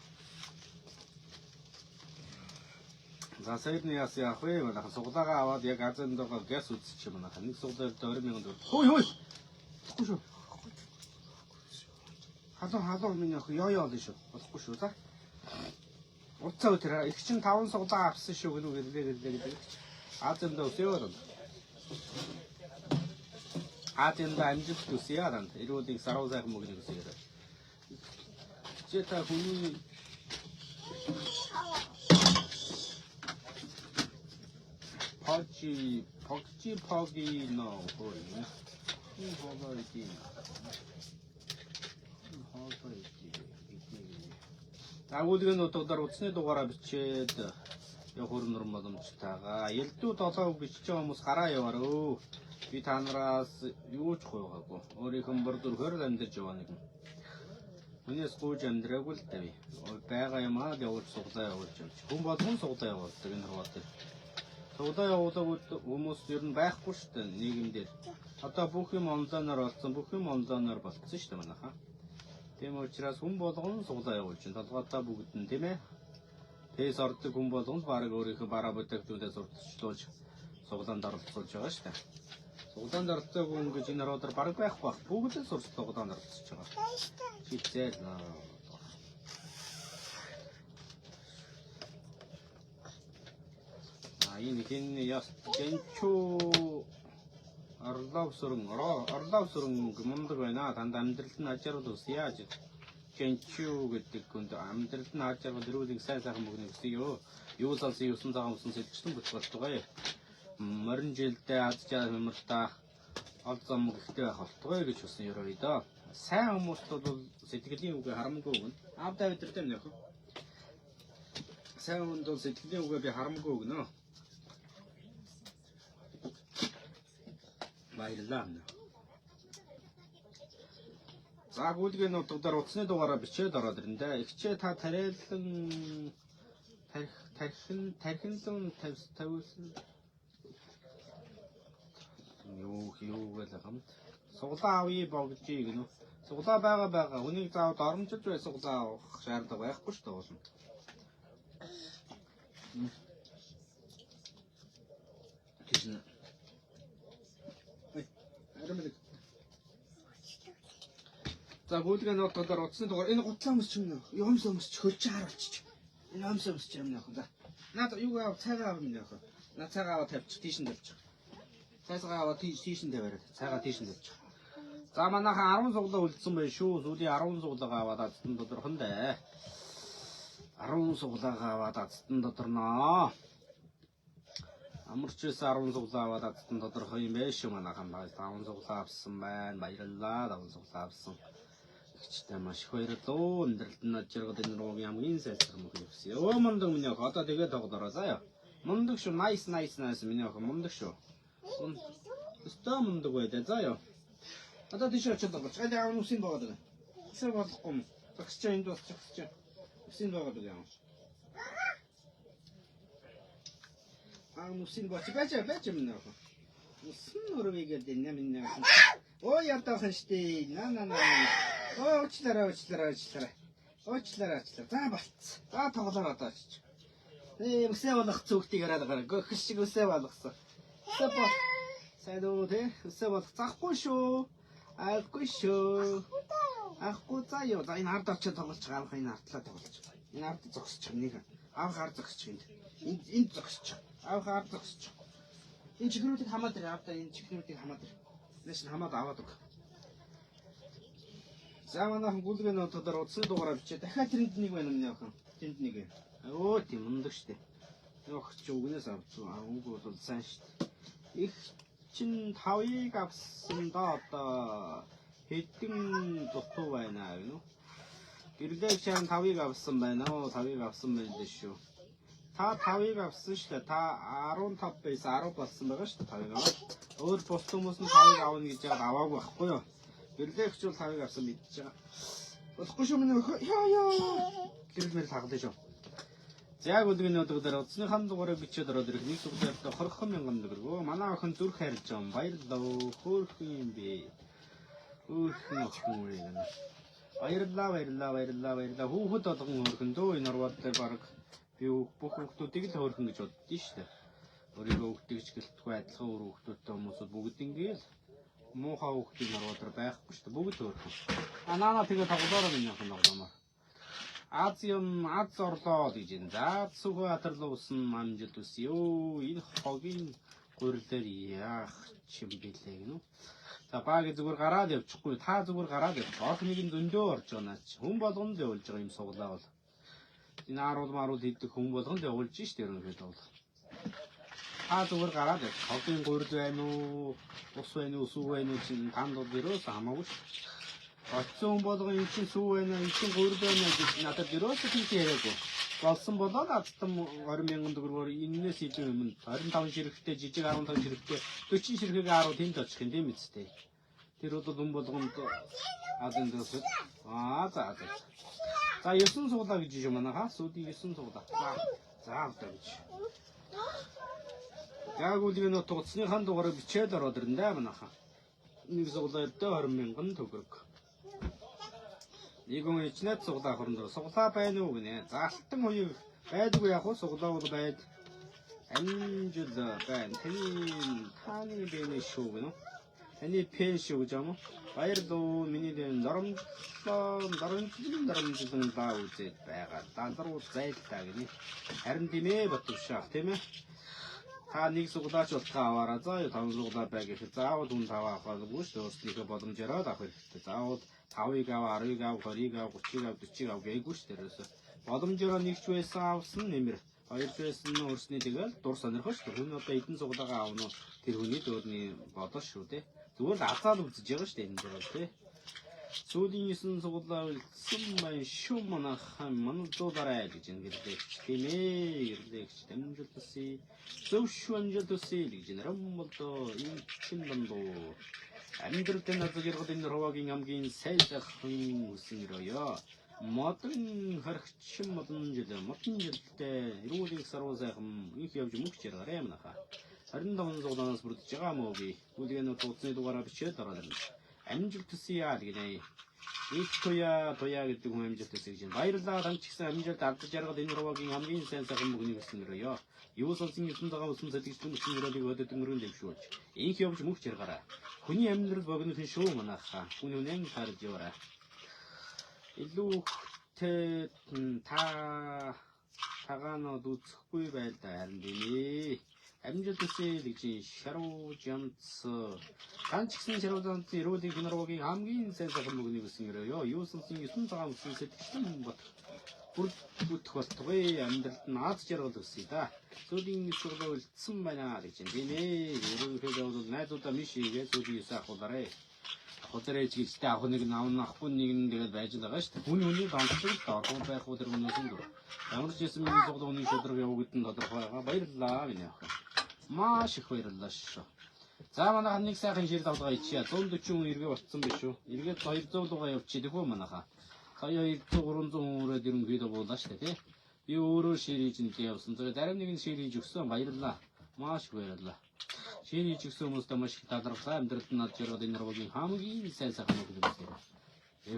За сэрний яс яах вэ? Манайха суглаагаа аваад яг азендогоо газ үзчих юм манайха. Нэг суглаар 20,000 төгрөг. Хөөе. Болохгүй шүү. Халуу минь яах ёо шүү. Болохгүй шүү за. Уцаа өтер их чин 5 суглаа авсан шүү гэдэг. Азендоо өсөөрөө. Азендоо амжилт төсөөрөө. Ирүүдийг саруу сайхан мөгний төсөөрөө. Чета хүний Погчи но хөөе. Агуулгын утгаар утасны дугаараа бичээд явах норм боломжтойгаа. Элдв 7 бичиж байгаа хүмүүс гараа яваарөө. Би та нараас юу ч хойгоогүй. Өөрийнхөө бордор амьдарч яваа нэг. Өнөөс гүйж амьдраагүй л дээ. Бага юмаа явуулж суглаа явуулж явж. Хүн болгон суглаа явуулдаг энэ хаваад. Суглаа явуулаагүй хүмүүс ер нь байхгүй шүү дээ нийгэмдэр. Одоо бүх юм онлайнаар болсон, бүх юм онлайнаар болцсон шүү дээ манайхаа. Тийм учраас хүн болгон суглаа явуулж байна. Толгойдоо бүгд нь тийм ээ. Тэс ордог хүн болгон баг өөрийнхөө бараа бүтээгдэхүүнээ сурталчлуулж суглаанд оролцуулж байгаа шүү дээ. Суглаанд оролцдог хүн гэж энэ ордор баг байхгүй. Бүгд л сурч суглаанд оролцож байгаа. Чицэл энэ хин яс гэнчүү орловсрон мундаг байна. Танд амьдралд нь ажиарал үсье яаж гэнчүү гэдэг хүнд амьдралд нь ажиарал дөрүүдийг сайхан мөгний үсье. Юу салсан юусан цагаан усан сэлжсэн бүт болтугай. Морин жилдээ азжаа хэмэртаа ол зам гихтэй байх болтугай гэж хүсэн ерөөе доо. Сайн хүмүүст бол сэтгэлийн үгээ харамгүй өгнө. Аав давид тэр нэх. Сайн хүнд бол сэтгэлийн үгээ би харамгүй өгнө. Баярлалаа. За гүйлгийн утгаар утасны дугаараа бичээд ороод ирнэ. Игчээ та тархинлан тавилсан юу гэлээ хамт суглаа авъя богжий гэнэ. Суглаа байгаа. Үнийг заавал оромжиж бай суглаа авах шаардлага байхгүй шүү дээ болно. Тэсн за гүйлгийн утгаар утасны дугаар энэ гутлаа өмсч юм нэ. Юмс өмсч хөлж харуулчих. Энэ юмс өмсч юм нэ. За. Наад юу аав цайгаа авах юм нэ. Наад цайгаа аваа тавьчих тийш нь тавьчих. Цайгаа аваа тийш нь тавиараа. Цайгаа тийш нь тавьчих. За манайхаа 10 суглаа үлдсэн байх шүү. Сүүлийн 10 суглаагаа аваад азтан тодорхон дээ. 10 суглаагаа аваад азтан тодорноо. Амарчээс 10 суглаа аваад азтан тодорхой юм байх шүү манайхаа. 5 суглаа авсан байна. Баярлалаа. 5 суглаа авсан. Игчтэй маш их баярлалаа. Өндөрлөлт нь ажиргад энэ руу ямгийн сайхан мөх явсан. Өө мундаг миний ах одоо тэгээд тоглороо заяа. Мундаг шүү. Nice миний ах мундаг шүү. Өстөө мундаг байдаа заяа. Одоо тийш очоод байгаа. Цайд аав нүсийн байгаа даа. Тэсэр болохгүй. Загч энд болчих чи. Нүсийн байгаа даа юм. Аав нүсийн бач минь ах. 무슨 노름이가 됐냐 민냐. ят다хан штэ. На. Уучлаарай. За болц. За тоглоор одоо ч. Өсөө болох зүгтийг хараад байгаа. Гөх шиг өсөө болгосон. Өсөө бол. Сайн уу те? Өсөө болох захгүй шүү. Ахгүй шүү. Ахгүй заяа. За энэ ард орчод тоглож байгаа. Авах энэ ардлаа тоглож. Энэ ард зогсчих нэг. Авах ард зогсчих энд. Энд зогсчих. Авах ард зогсчих. Энэ чихнүүдийг хамаад ирээ. Авда энэ чихнүүдийг хамаад ирээ. Нэш хамаад аваад өг. За манайхан гүлгээ нотодор утасны дугаараа бичээ. Дахиад тэрэнд нэг байна өмнө явах. Тэнд нэг. Өө тийм мундаг штэ. Явах чи үгнээс авчих. Үгүй бол сайн штэ. Их чин 5-ыг авсан да одоо хэдэн дутуу байна гэнэ үү? Гэрлээ чам 5-ыг авсан байна уу? 5-ыг авсан байна дээ шүү. Та 5-ыг авсан шүү дээ. Та 15 байс 10 болсон байгаа шүү дээ 5-ыг аваад. Өөр бус хүмүүс нь 5-ыг авна гэж яагаад аваагүй байхгүй юу? Гэрлээ ч бол 5-ыг авсан мэдчихэж байгаа. Болохгүй шүү минь яа. Гэрэл мэл хагдаг шүү. За яг үлгэн өдөр утасныхан дугаараа бичээд ороод ирэх нэг зүгтээ 20 мянган төгрөг. Манай охин зүрх харьж байгаа. Баярлалаа. Хөөрхөн юм бэ. Хөөрхөн охин үү гэнэ. Баярлалаа. Хүүхэд болгон хөөрхөн дөө энэ орвол дээр баг би бүх хүүхдүүдийг л хөөрхөн гэж боддөө шүү дээ. Өөрийгөө хүүхдийг ч гэлтгүй адилхан өөр хүүхдүүдтэй хүмүүсүүд бүгд ингээл муухай хүүхдийн орвол дээр байхгүй шүү дээ. Бүгд хөөрхөн. Наана тэгээ тоглоороо минь охин тоглоомоор. Аз орлоо гэж энэ. За сүхөө хатарлуу усан амжилт үсье. Энэ хогийн гурилээр яах юм бэлээ гэнэ. За баг зүгээр гараад явчихгүй. Та зүгээр гараад яв. Орх нэг нь зөндөө орж байгаа наач. Хүн болгонд явуулж байгаа юм суглаа бол. Энэ аруул хийдэг хүн болгонд явуулж штэ ерөнхийдөө бол. Та зүгээр гараад яв. Хогийн гурил байна уу? Ус байна уу? Сүв байна уу? Чин танд бол ерөөс хамаагүй штэ. Очсон болгон энэ чинь сүү байна, энэ чинь гурил байна гэж надад ерөөсөө тийч яриаггүй. Болсон болоод адтам 20 мянган төгрөгөөр энэс илүү юм. 25 ширхтээ жижиг 15 ширхтээ 40 ширхэг 10 тэнд очих юм тийм үстэй. Тэр бол хүн болгонд адын дэвсэд. За. За 9 суулаа гэж юм манайха. Сүүдийн 9 суулаа. За авдаг гэж. Яг үлгэн нот утасныхан дугаараа бичээд ороод ирэндээ манайха. Нэг суулаа дээр 20 мянган төгрөг. Игон ичнэт суглаа хөрөндөө суглаа байна уу гинэ. Залтан хоёр байдгүй яг уу суглаа бол байд. Амжил байна. Таны бэнэ шүү гинэ. Таны пэн шүү гэж юм уу? Баярлалаа. Миний дэн дарамтлан даа үзээд байгаа. Дандаруу зайлтаа гинэ. Харин тийм ээ батвшаа тийм ээ. Та нэг суглаач болтгоо аваараа. За 5 суглаа бай гэхэд заавал хүн таваа авахгүй шүү. Өөрсдийнхөө боломжоор авах хэрэгтэй. Заавал 5-ыг ав, 10-ыг ав, 20-ыг ав, 30-ыг ав, 40-ыг ав гээгүй шүү дээ. Боломжоор нэгч байсан авсан нэмэр. Хоёрч байсан нь өөрсний тэгэл дур сонирхож шүү. Хүн одоо эдэн суглаагаа авна уу? Тэр хүний дөөрний бодол шүү дээ. Зүгээр л азаад үзэж байгаа шүү дээ энэ дээр тий. Сүүлийн 9 суглаа үлдсэн байна шүү манайхан манлуулаарай гэж ингэрлээч. Тийм ээ, ирлээч. Амжилт төсөө. Зөвшөө амжилт төсөө гэж нэрэн болдоо энэ чин бандуу. Амьдрал дээр надад энэ руугийн хамгийн сайхан үсгэрөөё. Модон харагчин модон жилдээ эрүүлийн саруу сайхан их явж мөгч яргараа юм наха. 25 зуунаас бүрдэж байгаа мó би. Үлгэн утасны дугаараа бичээд ороод байна. Амжилт төсөө гинэ. Их тоя гэдэг хүн амжилт төсөө гэж. Баярлалаа танч гисэн амжилт алдаж яргал энэ руугийн хамгийн сайхан мөгний үсгэрөөё. Юу сонсон юм байгаа усан сэтгэлдэн үсгэрөөгийг өдөд өнгөрөн дэвшүүлж. Инх явж мөгч яргараа. Хүний амьдрал богино хүн шүү манайха. Хүн үнэн харж яваарай. Илүүхтэй тагаанууд үзэхгүй байлаа харин димээ. Амжилт төсөө гэж шаруу жамц. Танч гисэн шаруу жамц эрүүлийн генералгийн хамгийн сайхан мөгний үсгэрөөё. Юу сонсон 9 цагаан усан сэтгэлдэн бот. Бүрдэх болтгой амьдралд нь аз жаргал өсөе да. Сүүлийн сургууль үлдсэн байна гэж юм димээ. Ерөнхийдөө бол найзуудаа миш хийгээ сүүлийн юусаа ахуулаарэ. Ахуулаарэ гэж авах нэг авахгүй нэг нь тэгээд байж байгаа шүү дээ. Хүний ганцхан тоохон байх уу тэр хүмүүс нь дүр. Ямар ч юм миний сургуулийн шудраг явагдсан тодорхой байгаа. Баярлалаа миний ах. Маш их баярлалаа шүү. За манайхан нэг сайхан ширэл авлага ичээ. 140 хүн эргээ болцсон биш үү? Эргээд 200 лугаа явчих дэгөө манайха. Сая 200-300 өрөөд ерөнхийдөө буулаа шүү дээ тий. Би өөрөө ширийж нэг явсан. Тэгээд зарим нэг нь ширийж өгсөн. Баярлалаа. Маш их баярлалаа. Чиний ч гэсэн хүмүүстээ маш их талархсан амьдралд нь над жаргал энэ нуруугийн хамгийн сайн сайхан үг хэлсэн.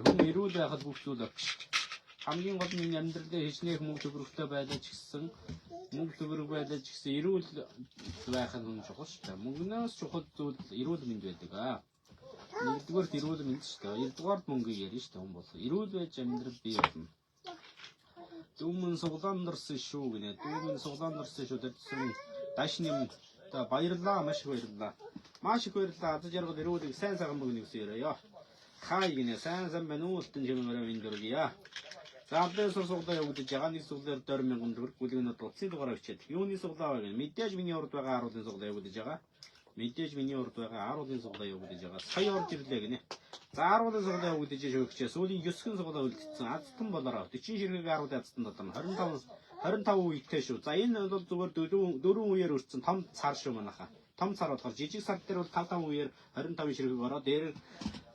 Хүн эрүүл байхад бүх зүйл өгч. Хамгийн гол нь амьдралдаа хичнээн мөнгө төгрөгтэй байлаа ч гэсэн мөнгө төгрөг байлаа ч гэсэн эрүүл байх нь чухал шүү дээ. Мөнгнөөс чухал зүйл эрүүл мэнд байдаг. Нэгдүгээрт эрүүл мэнд шүү дээ. Хоёрдугаарт мөнгө ярина шүү дээ хүн бол. Эрүүл байж амьдрал бий болно. Дүүмэн суглаан дурсан шүү гинэ. Дүүмэн суглаан дурсан шүү гэсэн дашны баярлаа маш их баярлаа. Маш их баярлаа. Аз жаргал эрүүлийг сайн сайхан мөнгө нэгсэн яриа. Хай гинэ сайн сайн байна уу тэн чимээрээ виндөргийа. За апдейт суглаа явагдаж байгаа нэг суглаар 20,000 төгрөг бүлэгнүүд утсын дугаараа өчөөд. Юуны суглаа вэ? Мэдээж миний урд байгаа харуулын суглаа явагдаж байгаа. Мэдээж миний урд байгаа харуулын суглаа явагдаж байгаа. Сая орж ирлээ гинэ. За харуулын суглаа явагдаж шөөгчээ. Сүүлийн 9 хэн суглаа үлдсэн. Азтан болороо. 40 ширхэг харуулын азтан дотор 25 үетэй шүү. За энэ бол зүгээр 4 үеэр өрцөн том цар шүү манайха. Том цар болохоор жижиг сар дээр бол 5 үеэр 25 ширхэг ороо дээр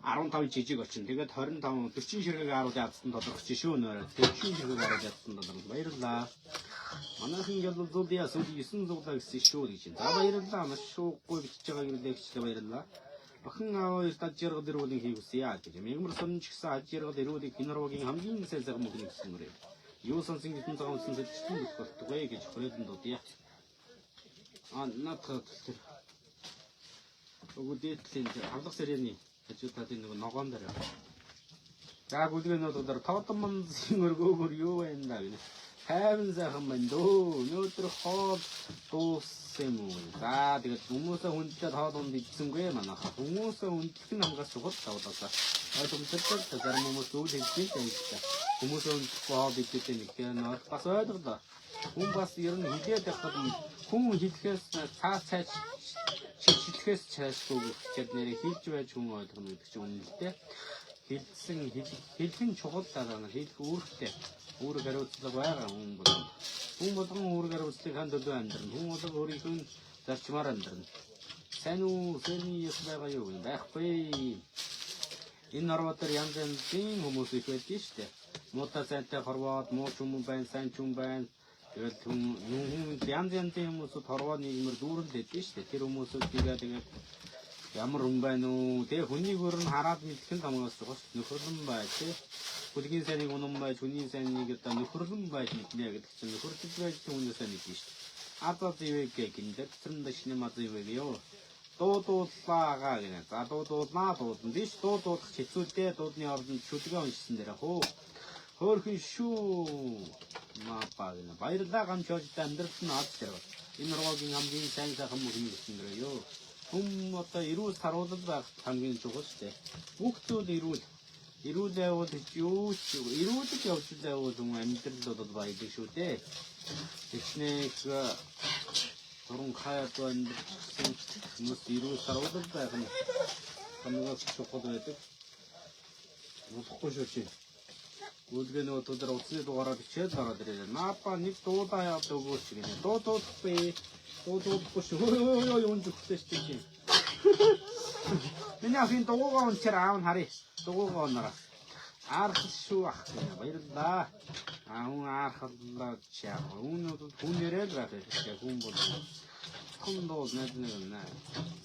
15 жижиг очин. Тэгээд 25 40 ширхэг харуулын азтан тодорхой шүү нөр. 40 ширхэг харуулын азтан тодорхой. Баярлалаа. Манайхан гэл зүлдээ сүүлийн 9 зуглаа гэсэн шүү гэж байна. За баярлалаа. Маш шууггүй бичиж байгаа гэрлэгчтэй баярлалаа. Охин аавын аж жаргал эрүүлийг хийгүсье гэж. Мягмар сонч гисэн аж жаргал эрүүлийг Хинорвогийн хамгийн сайн сайхан мөнгө гэсэн мөрөө. Юу сонсон гэдэн цагаансан сэтгцэн болох болтугай гэж хоёулын дуудъя. Наадхад тэр өгдөөтлийн авлах сэрээний хажуудын нэг ногоон дээр. За гүлгэнүүд тоотомон зингөргөөр юу байна гэнэ. Хайван сайхан байна дөө. Өнөөдөр хоол дууссан юм уу? За тэгээд хүмүүсээ хүндлээд хоолунд идсэнгүй манайха. Хүмүүсээ хүндлэх нь хамгаас чухал тавлаасаа. Ойлгомжтой зарим хүмүүс үйл хэлж байна. Хүмүүсээ хүндлэхгүй хоол идэх нэг тийм бас ойлголоо. Хүн бас ер нь хилээд явахад хүн хэлэхээс цаа цайч чичлэхээс чайлгүй гэхэд нэрээ хэлж байж хүн ойлгоно гэдэг чинь үнэн л дээ. Хэлсэн хэлэх нь чухал дараа нь хэлэх үүрэгтэй. Үүрэг хариуцлага байгаа хүн болгон үүрэг хариуцлагыг ханд төлөө амьдрна. Хүн болго өөрийнхөө зарчмаар амьдрна. Сайн уу, сэний яс байгаа юу вэ? Байхгүй. Энэ орвотор янз янзын хүмүүс их байдаг шүү дээ. Муутай сайтай хорвоод, муу ч юм байна, сайн ч юм байна. Тэгээд хүн янз янзын хүмүүсүүд хорвоо нийгмээр дүүрэн дэдэж шүү дээ. Тэр хүмүүсүүд тэгээд ямар хүн байна уу? Тэгээ хүнийг өөр нь хараад мэдэх нь тамгаас байгаа шүү. Нөхөрлөн бай тий. Бүлгийн сайныг унам байж, хүний сайныг одоо нөхөрлөн байж мэднэ гэдэг чинь нөхөрлөж байж хүмүүсээ мэднэ шүү. Азаа зэвэг гинээр цэрэнд шнэ мазэвэг ёо. Дуудууллаагаа гинэ. За дуудуулнаа дуудана. Диш дуудуулах хэцүүдээ дуудны ордонд шүлгээ уншсан дээр хөө. Хөөрхөн шүү. Мапаа гинэ. Баярлалаа гамчоожтой амьдралд нь аз жаргал. Энэ руугийн хамгийн сайн сайхан мөнгө гэсэн дэрэ ёо. Хүн одоо эрүүл саруулал байх хамгийн чухал шүү дээ. Бүх зүйл эрүүл. Эрүүлээ бол юу ч эрүүлж явж байвал хүн амьдрал бол баялаг шүү дээ. Тэснэг туран хаяад амьдрсан хүмүүс эрүүл саруулал байх нь хамгийн чухал байдаг. Болохгүй шүү чи. Гүлгэнүүд өдөр утасны дугаараар бичээд гараад ирээ. Наапа нэг дуудаа яваад өгөөч гинэ. Дуудахгүй. Дуудахгүй шүү. Юунд зүгтээ чи. Миний ахын дугуугаа унчаар аав нь харъя. Дугуугаа онороо. Арах шүү ах гэнэ. Баярлалаа. Хүн арахлаа чаа. Хүн нэрэл байх гэх хүн бол хүндөө нэднэ.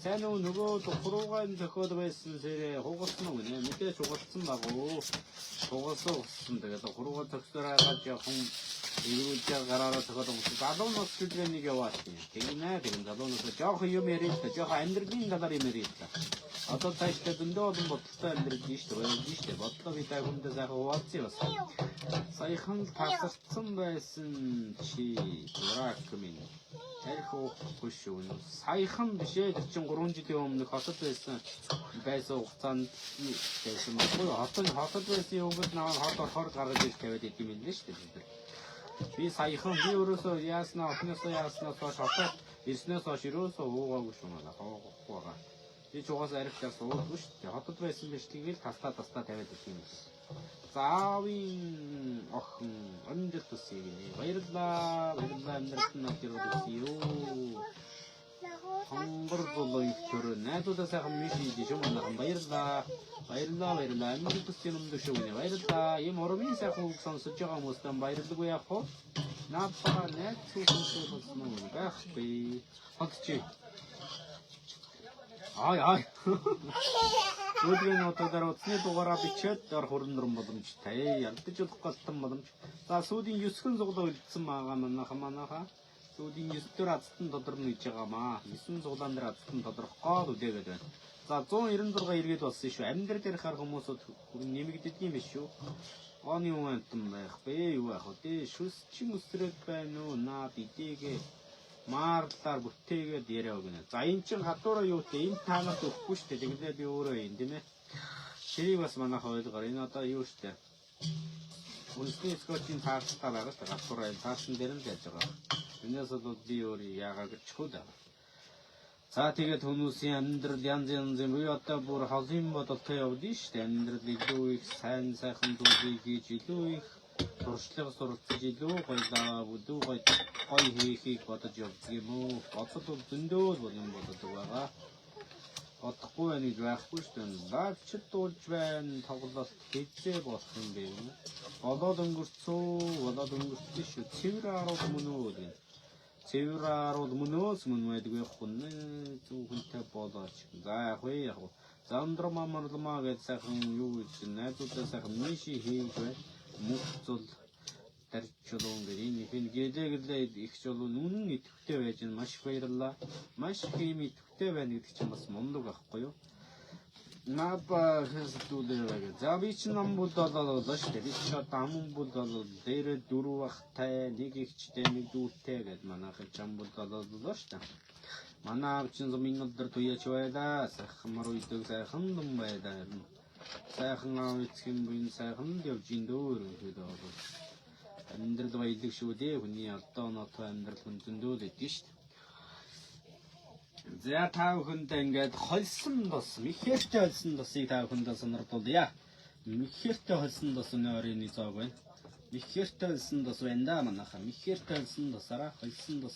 Сайн уу нөгөө тухруугаа зөхөд байсан сэрээ хугалсан уу нэ. Мэдээж хугалсан багуу. Хугалсан тэгээд тухруугаа зөхсөрөө гаж явах эрүүлж гараараа зөхөд өмсөв. Залуунаас чөлөө нэг яваад тийм. Тэгнэ тийм залуунаас жоох юм ярил та жоох амьдралын талаар юм ярил та. Одоо цаашдаа дөндөө олон бодлоо амьдрал дийш тэ байна дийш тэ бодлоо би та хүндээ сайхан хуваалцъя бас. Саяхан тасарсан байсан чи дурак минь. Тэрх уухгүй шүү. Саяхан биш ээ тэр чин 3 жилийн өмнө хотод байсан хугацаанд байсан байхгүй хотод байсан юмд наваа хот орохоор гаргаж иж тавиад идэм юм л шүү дээ. Би саяхан би өөрөөсөө яаснаа охиноосоо яаснаа хойш хотод ирснээс хойш өрөөсөө уугаагүй шүү манай хоохгүй байгаа. Би ч угаасаа арихтаар суудгүй шүү дээ. Хотод байсан биш тэгэл тастаа тавиад идэм юм. Заавин охин амжилт хүсье гинэ. Баярлалаа. Баярлалаа амьдралд нь очирвол юу. Хонгоргол ихтөр найдуудаа сайхан миш хийж шүү манайхан баярлалаа. Баярлалаа. Амжилт хүсье юм шүү гинэ. Баярлалаа. Ийм урамын сайхан үг сонсож байгаа хүмүүстээ баярлалгүй яах вэ? Наапаа найд сүнсээ болсон юм байхгүй. Хатчи. Ай. Өдрийн удаагаар утасны дугаараа бичээд дар хөрөндрөн боломжтой. Ялдаж болох галтан боломж. За сүүдийн 9 хүн зуглаа үлдсэн байгаа манайха. Сүүдийн 9 дээр азтан тодорно гэж байгаамаа. 9 зуглаан дээр азтан тодорох гол үдээгээд байна. За 196 иргэд болсон шүү. Амьдрал дээр хар хүмүүсүүд нэмэгддэг юм биш шүү. Оны үеэнтэн байх бэ юу яах вэ? Шүсчин үсрэг байна уу? Наа бидэгээ маарлаар бүтээгээд яриа өгнө. За эн чин хадуураа юу вэ? Энэ таанаас өгөхгүй шүү дээ. Тэгэлээ би өөрөө юм тийм ээ. Ширийг бас манайхаа ойлгоор. Энэ одоо юу шүү дээ? Үнэсний скотчийн тааштай байгаа шүү дээ. Хадуураа таашин дээр нь яаж байгаа. Энэс бол би өөрөө яагаад гэж чухал. За тэгээд хүмүүсийн амьдрал янз янзын буюу одоо бүр холын бодолтой явдсан шүү дээ. Амьдрал илүү их сайн сайхан зүйлийг хийж илүү их туршлага суралцж илүү гоё хийхийг бодож явдаг юм уу? Бодол бол зөндөө бол юм боддог байгаа. Бодохгүй байх гэж байхгүй шүү дээ. Лавчд дуулж байна, тоглолт хийжээ болох юм бэ. Болоод өнгөрсөн шүү. Цэвэр харууд мөн үү гэх. Цэвэр харууд мөнөөс мөн байдгүй хүн зөвхөнтэй болооч. За яг уу. За өндрмаа марлмаа гэж сайхан юу гэж найзуудаа сайхан миши хийж бай. Мөхцөл тарчулуун гэх энэ хин гэлээ их ч бол үнэн идэвхтэй байж нь маш их баярлалаа. Маш их юм идэвхтэй байна гэдэг чинь бас мундаг байхгүй юу? Напа хэсдүүлээ байгаа. За би чинь намбул болоо шүү дээ. Би ч одоо амбул болоо дээрээ 4 бахтай, 1 ихчтэй, 1 дүүтэй гэдэг манайхан чамбул болоо шүү дээ. Манай чинь зумын өдөр туяач байлаа. Сайхан мар үйдэг сайхан дум байлаа. Сайхан авицх юм бин сайхан явж ин дөөр гэдэг бол. Амьдрал баялаг шүү дээ. Хүний одоо нотоо амьдрал хүн зөндөө л идэв шүү дээ. За та бүхэндээ ингээд холсон дос, мэхэртэй холсон досыг та бүхэндээ сонирхуулъя. Мэхэртэй холсон дос нөрийн зоог байна. Мэхэртэй холсон дос байна да манайха. Мэхэртэй холсон досараа холсон дос.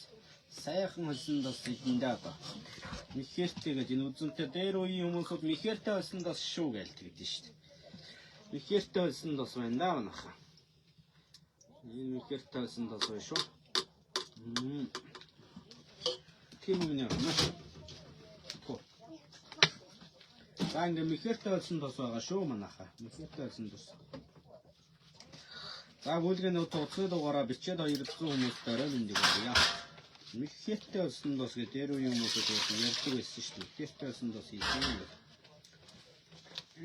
Сайхан холсон дос идэндээ одоо. Мэхэртэй гэж энэ үзэнтэй дээр үеийн хүмүүсүүд мэхэртэй холсон дос шүү гэж тэгдэж шүү дээ. Мэхэртэй холсон дос байна да манайха. Энэ мэхэртэй холсон дос байна шүү. Тийм үү нэ. За ингээ мэхэртэй болсон тос байгаа шүү манайха. Мэхэртэй болсон тос. За бүлгийн утасны дугаараа бичээд 200 хүмүүст орой мэндийг өгье. Мэхэртэй болсон тос гэдэг дээр үеийн хүмүүсүүд ярьдаг байсан шүү дээ. Мэхэртэй болсон тос хийсэн.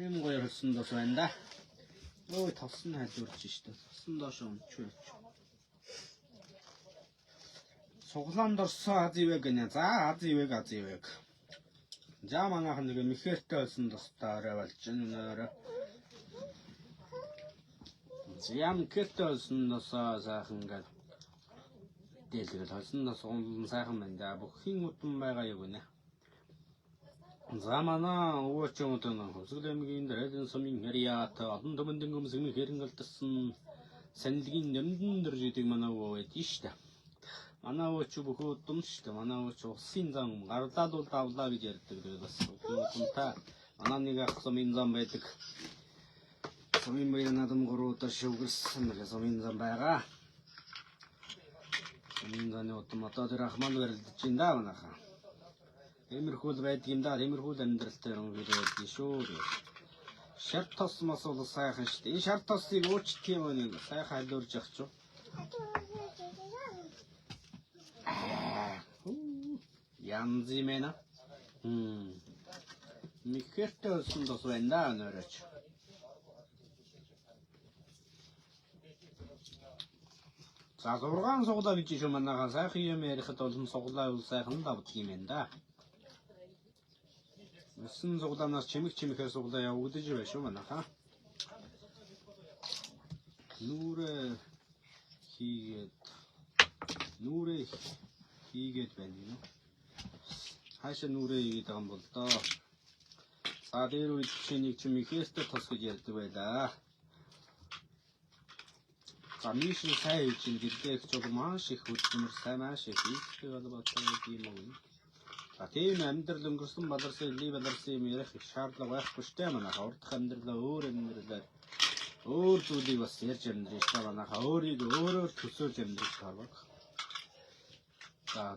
Энэ гоё болсон тос байна да. Ой тосон хайлуурч шүү дээ. Тосон доош өмчөөч. Суглаанд орсон аз ивэг гэнэ. За аз ивэг. За манайхан нэг мэхэртэй болсон тостой орой болж байна. Зям мэхэртэй болсон тосоо сайхан гал. Дэлгэл болсон тос гомдон сайхан байна да. Бүхний удам байгаа юу гэнэ. За манай өвөөч юм уу хөсгөлэмгийн дэрэн сумын яриат олон төмөндөн өмсгний хэрэнгэлдсэн санилгийн нэмдэн дэржидэг манай өвөө байдгийн шүү дээ. Манай өвч бүхөө удам шүү дээ. Манай өвч усын зам гарлаад бол давлаа гэж ярьдаг. Тэгээд бас удамтай манай нэг ах сумын зам байдаг. Сумын баяр надам 3 удаа шүгэрсэн сумын зам байгаа. Сумын заны удам одоо тэр ахман барилдаж ин да манайха. Эмэрхүүл байдаг юм да. Эмэрхүүл амьдралтай юм гэдэг шүү. Шар тос мас бол сайхан шүү дээ. Энэ шар тосыг ууч тийм нэг сайхан халуурж явах ч. Янз юм ээ. Мэхэртэй болсон тос байна да нөрөч. За 6 суглаа гэж шүү манайхаа сайхан юм ярихад олон суглаа бол сайхан давдаг юм байна да. 9 суглаанаас чимэхээр суглаа явагдаж байна шүү манайхаа. Нүрэ хийгээд байна юм. Хаашаа нүрэ хийгээд байгаа юм бол доо. За дээр үе чиний чимэхэртэй тос гэж ярьдаг байлаа. Замишин сайн хийж ин гэрлэх ч бол маш их хөдөлмөр сайн маш их хийх болбоотой юм уу. За тийм амьдрал өнгөрсөн баларсан юм ярих шаардлага байхгүй шүү дээ манайха. Урдах амьдралаа өөр зүйлийг бас ярьж амьдрэх шүү дээ манайха. Өөрөөр төсөөлж амьдрэх харваг. За.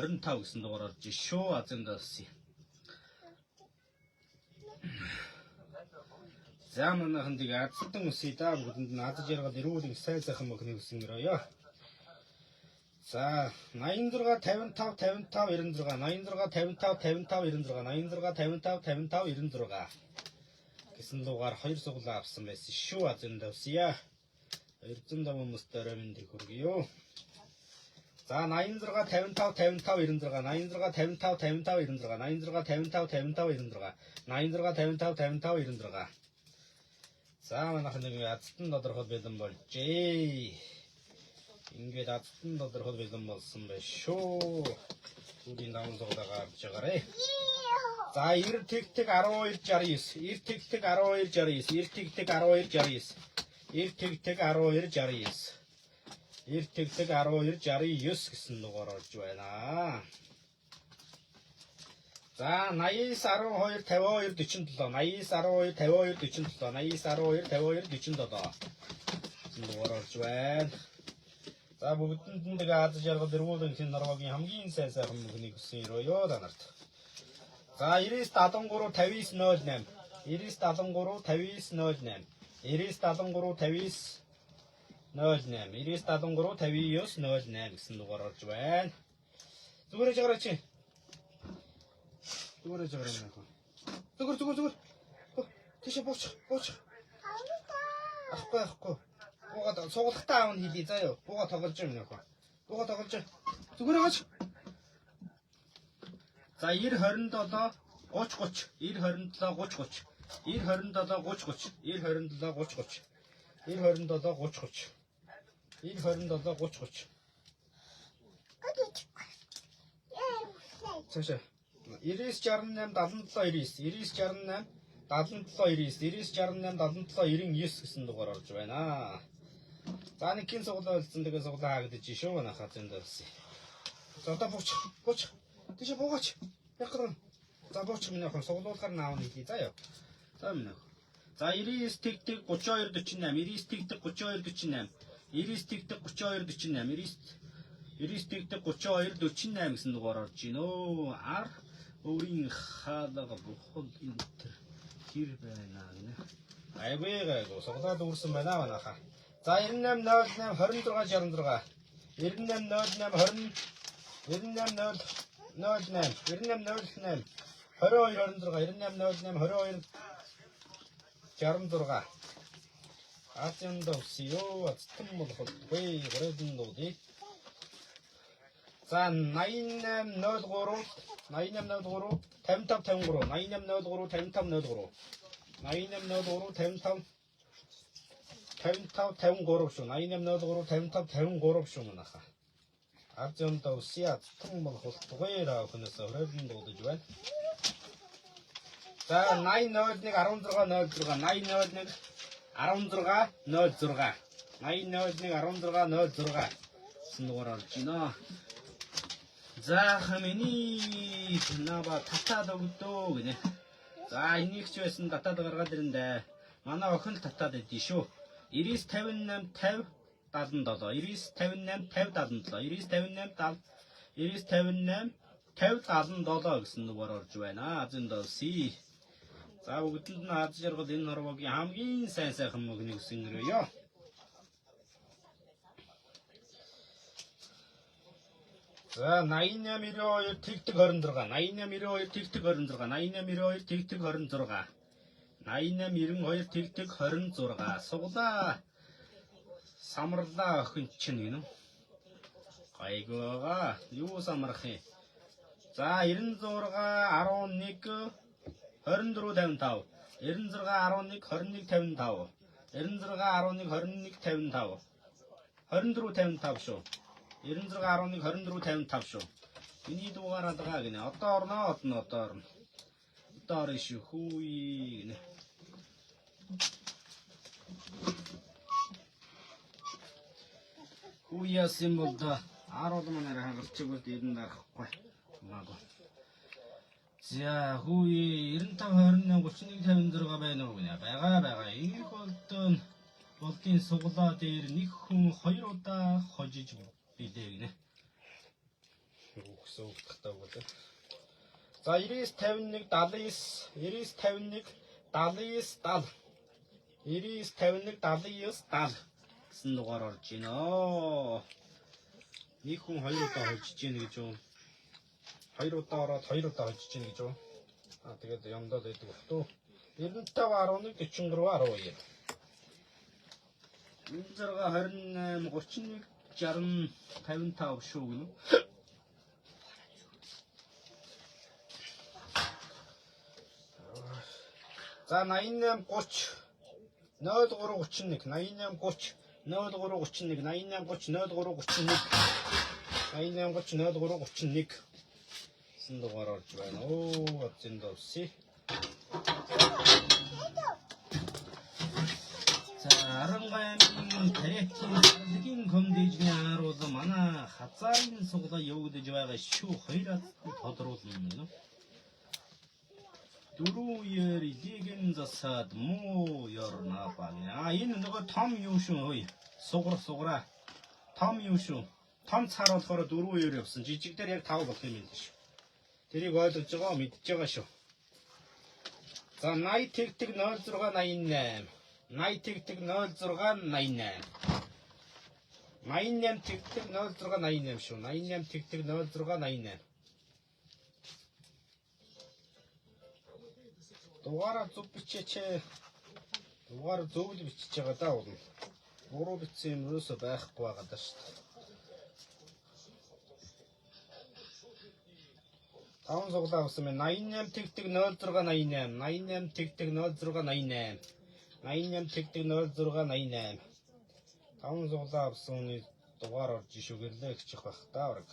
25 гэсэн дугаар орж шүү. Азендаас. За манайхан тэгээ аздан үсээ да бүгдэнд нь аз жаргал эрүүл их сайн сайхан мөхний үсэн өрөөё. За 86 55 55 96 86 55 55 96 86 55 55 96 гэсэн дугаар 2 суглаа авсан байсан шүү. Азендасия 200 хүмүүст өрөө мэндийг хүргье. За 86 55 55 96 86 55 55 96 86 55 55 96 86 55 55 96 За манайхан нэг азтан тодорхой бэлэн болжээ. Ингээд азтан тодорхой бэлэн болсон байх шүү. Түрийн даван зугаалаа авч байгаарэ. За 90 тэг 12 69 90 тэг 12 69 90 тэг 12 69 90 тэг 12 69 90 тэг 12 69 гэсэн дугаар орж байна. За 89 12 52 47 89 12 52 47 89 12 52 47 дугаар орж байна. За бүгдэнд нь тэгээ аз жаргал эргүүлэн хэн норвогийн хамгийн сайн сайхан мөхнийг хүсэн өрөөё да нарт. За 99 73 59 08 99 73 59 08 99 73 59 08 99 73 59 08 гэсэн дугаар орж байна. Зүгээрэж гараач. Зүгээрэж гараа нөхөө. Зүгэр. Тийш бууч. Ахгүй. Буугаад суулгахтаа аав нь хийлээ заяа. Буугаа тоглож юм нөхөө. Буугаа тоглож. Зүгээрээ гаач. За 90 27 30 30 90 27 30 30 90 27 30 30 90 27 30 30 90 27 30 30 Цаашаа 99 68 77 99 99 гэсэн дугаар орж байна. За нэг кин суглаа үлдсэн тэгээ суглаа хаагдаж шүү манайхаа зөндөөс. За одоо бууч. Тийш буугач. Яхрын. За бууч минийхэн суглуулахаар наав нэг хий заяа. За минийх. За 99 тэг 32 48 99 тэг 32 48 99 тэг 32 48 99 тэг 32 48 гэсэн дугаар орж гинөө. Ар өөрийн хаалга бухал энтер хэр байна гэнэ. Айгүй суглаад үрсэн байна манайхаа. За 98 08 26 66 98 08 20 98 08 98 08 22 26 98 08 22 66 Азианда усиё ацтан болохгүй гэрэн дуудий. За 8803 8803 5553 8803 5503 8803 5553 шүү 8803 5553 шүү манайха. Азианда усиё ацтан болохгүй раа хүнээс гэрэн дуудаж байна. За 801 1606 801 1606 801 1606 сэнүүгээр орж байна. За миний наба татаад өгдөө гинэ. За энийг ч байсан татаад гаргаад ирэндэ. Манай охин л татаад идэв шүү. 99 58 50 77 99 58 50 гэсэн нүгээр орж байна. Азианда си. За бүгдэнд нь аз жаргал энэ хорвогийн хамгийн сайхан мөгнийг сэнгэрье. За 8892 тэгтэг 26 8892 тэгтэг 26 8892 тэгтэг 26 8892 тэгтэг 26 суглаа самарлаа охин чинь гинэ. Гайгоога юу самрах юм. За 96 11 2455 96 11 2155 96 11 2155 2455 шүү. 96 11 2455 шүү. Миний дугаараад байгаа гинэ. Одоо орно. Одоо орно шүү. Хүй гинэ. Хүйяасан бол да 10 манаар хагарчгүй дэрэн дарахгүй. Магадгүй. За хүй 95 21 31 байна уу гинэ. Бага. Их болтын суглаа дээр нэг хүн 2 удаа хожиж билээ гинэ. Үгсөө утгатай болоо. За 99 51 79 51 79 70 99 50 гэсэн дугаар орж байна. Нэг хүн 2 удаа хожиж гин гэж юу? 2 удаа ороод 2 удаа хожиж гин гэж юу? Тэгээд ямдаад байдаг бохтуу. 95 11 43 12 6 28 31 60 55 шүү гэнэ. За 88 30 0331 88 30 0331 88 30 0331 88 30 0331 гэсэн дугаар орж байна. Оо азинд овси. За 18-ын тарихын комдижний харуулга манай хазаарын суглаа явагдаж байгаа шүү. 2 аз тодруулна. Дөрөөр лигийн засаад муу ёрна байна. Энэ нөгөө том юу шүү. Суграа. Том юу шүү. Том цаар болохоор 4-2 явсан. Жижиг дээр яг 5 болох юм байна шүү. Тэрийг ойлгож байгаа мэдж байгаа шүү. За 80 тэгтэг 0688. 80 тэгтэг 0688. 88 тэгтэг 0688 шүү. 88 тэгтэг 0688. Дугаараа зөв бичээч. Дугаар зөв л бичиж байгаа даа уу. Буруу бичсэн юм ерөөсөө байхгүй байгаа даа шүү дээ. Таван суглаа авсан байна. 88 тэгтэг 0688. 88 тэгтэг 0688. 88 тэгтэг 0688. Таван суглаа авсан хүний дугаар орж шүгэрлээ гэх байх та ураг.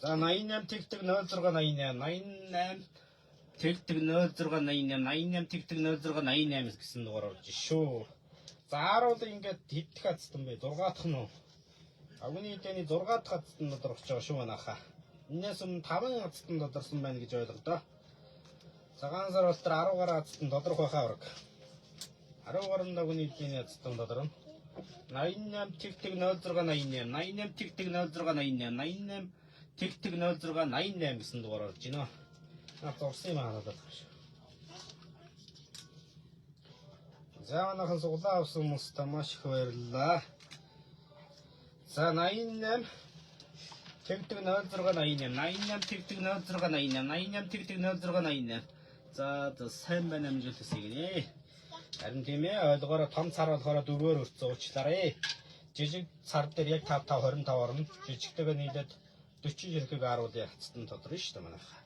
За 88 тэгтэг 0688. 88 тэгтэг 0688. 88 тэгтэг 0688 гэсэн дугаар орж шүү. За харуул ингээд хэдэх хацсан бэ? 6 дахь нь. Агны эдэний 6 дахь хацтанд тодорхож байгаа шүү манайха. Энээс өмнө 5 хацтанд тодорсон байна гэж ойлгодоо. Цагаан сар бол 10 гаруй хацтанд тодорох байхаа ураг. 10 гаруй агны эдэний хацтанд тодорно. 88 тэгтэг 0688. 88 тэгтэг 0688. 88 тэгтэг 0688 гэсэн дугаар орж байна. Наад зурсан юм хараад байна шүү. За манайхан суглаа авсан хүмүүстээ маш их баярлалаа. За 88 тэгтэг 0688. 88 тэгтэг 0688. 88 тэгтэг 0688. За сайн байна амжилт хүсье. Харин тийм ээ ойлгоорой том цар болохоор 4-оор өрцөө уучлаарай. Жижиг цар дээр яг 5 25 орно. Жижигтэйгээ нийлээд 40 жирхэг аруулъя хацтан тодорхой шүү дээ манайха.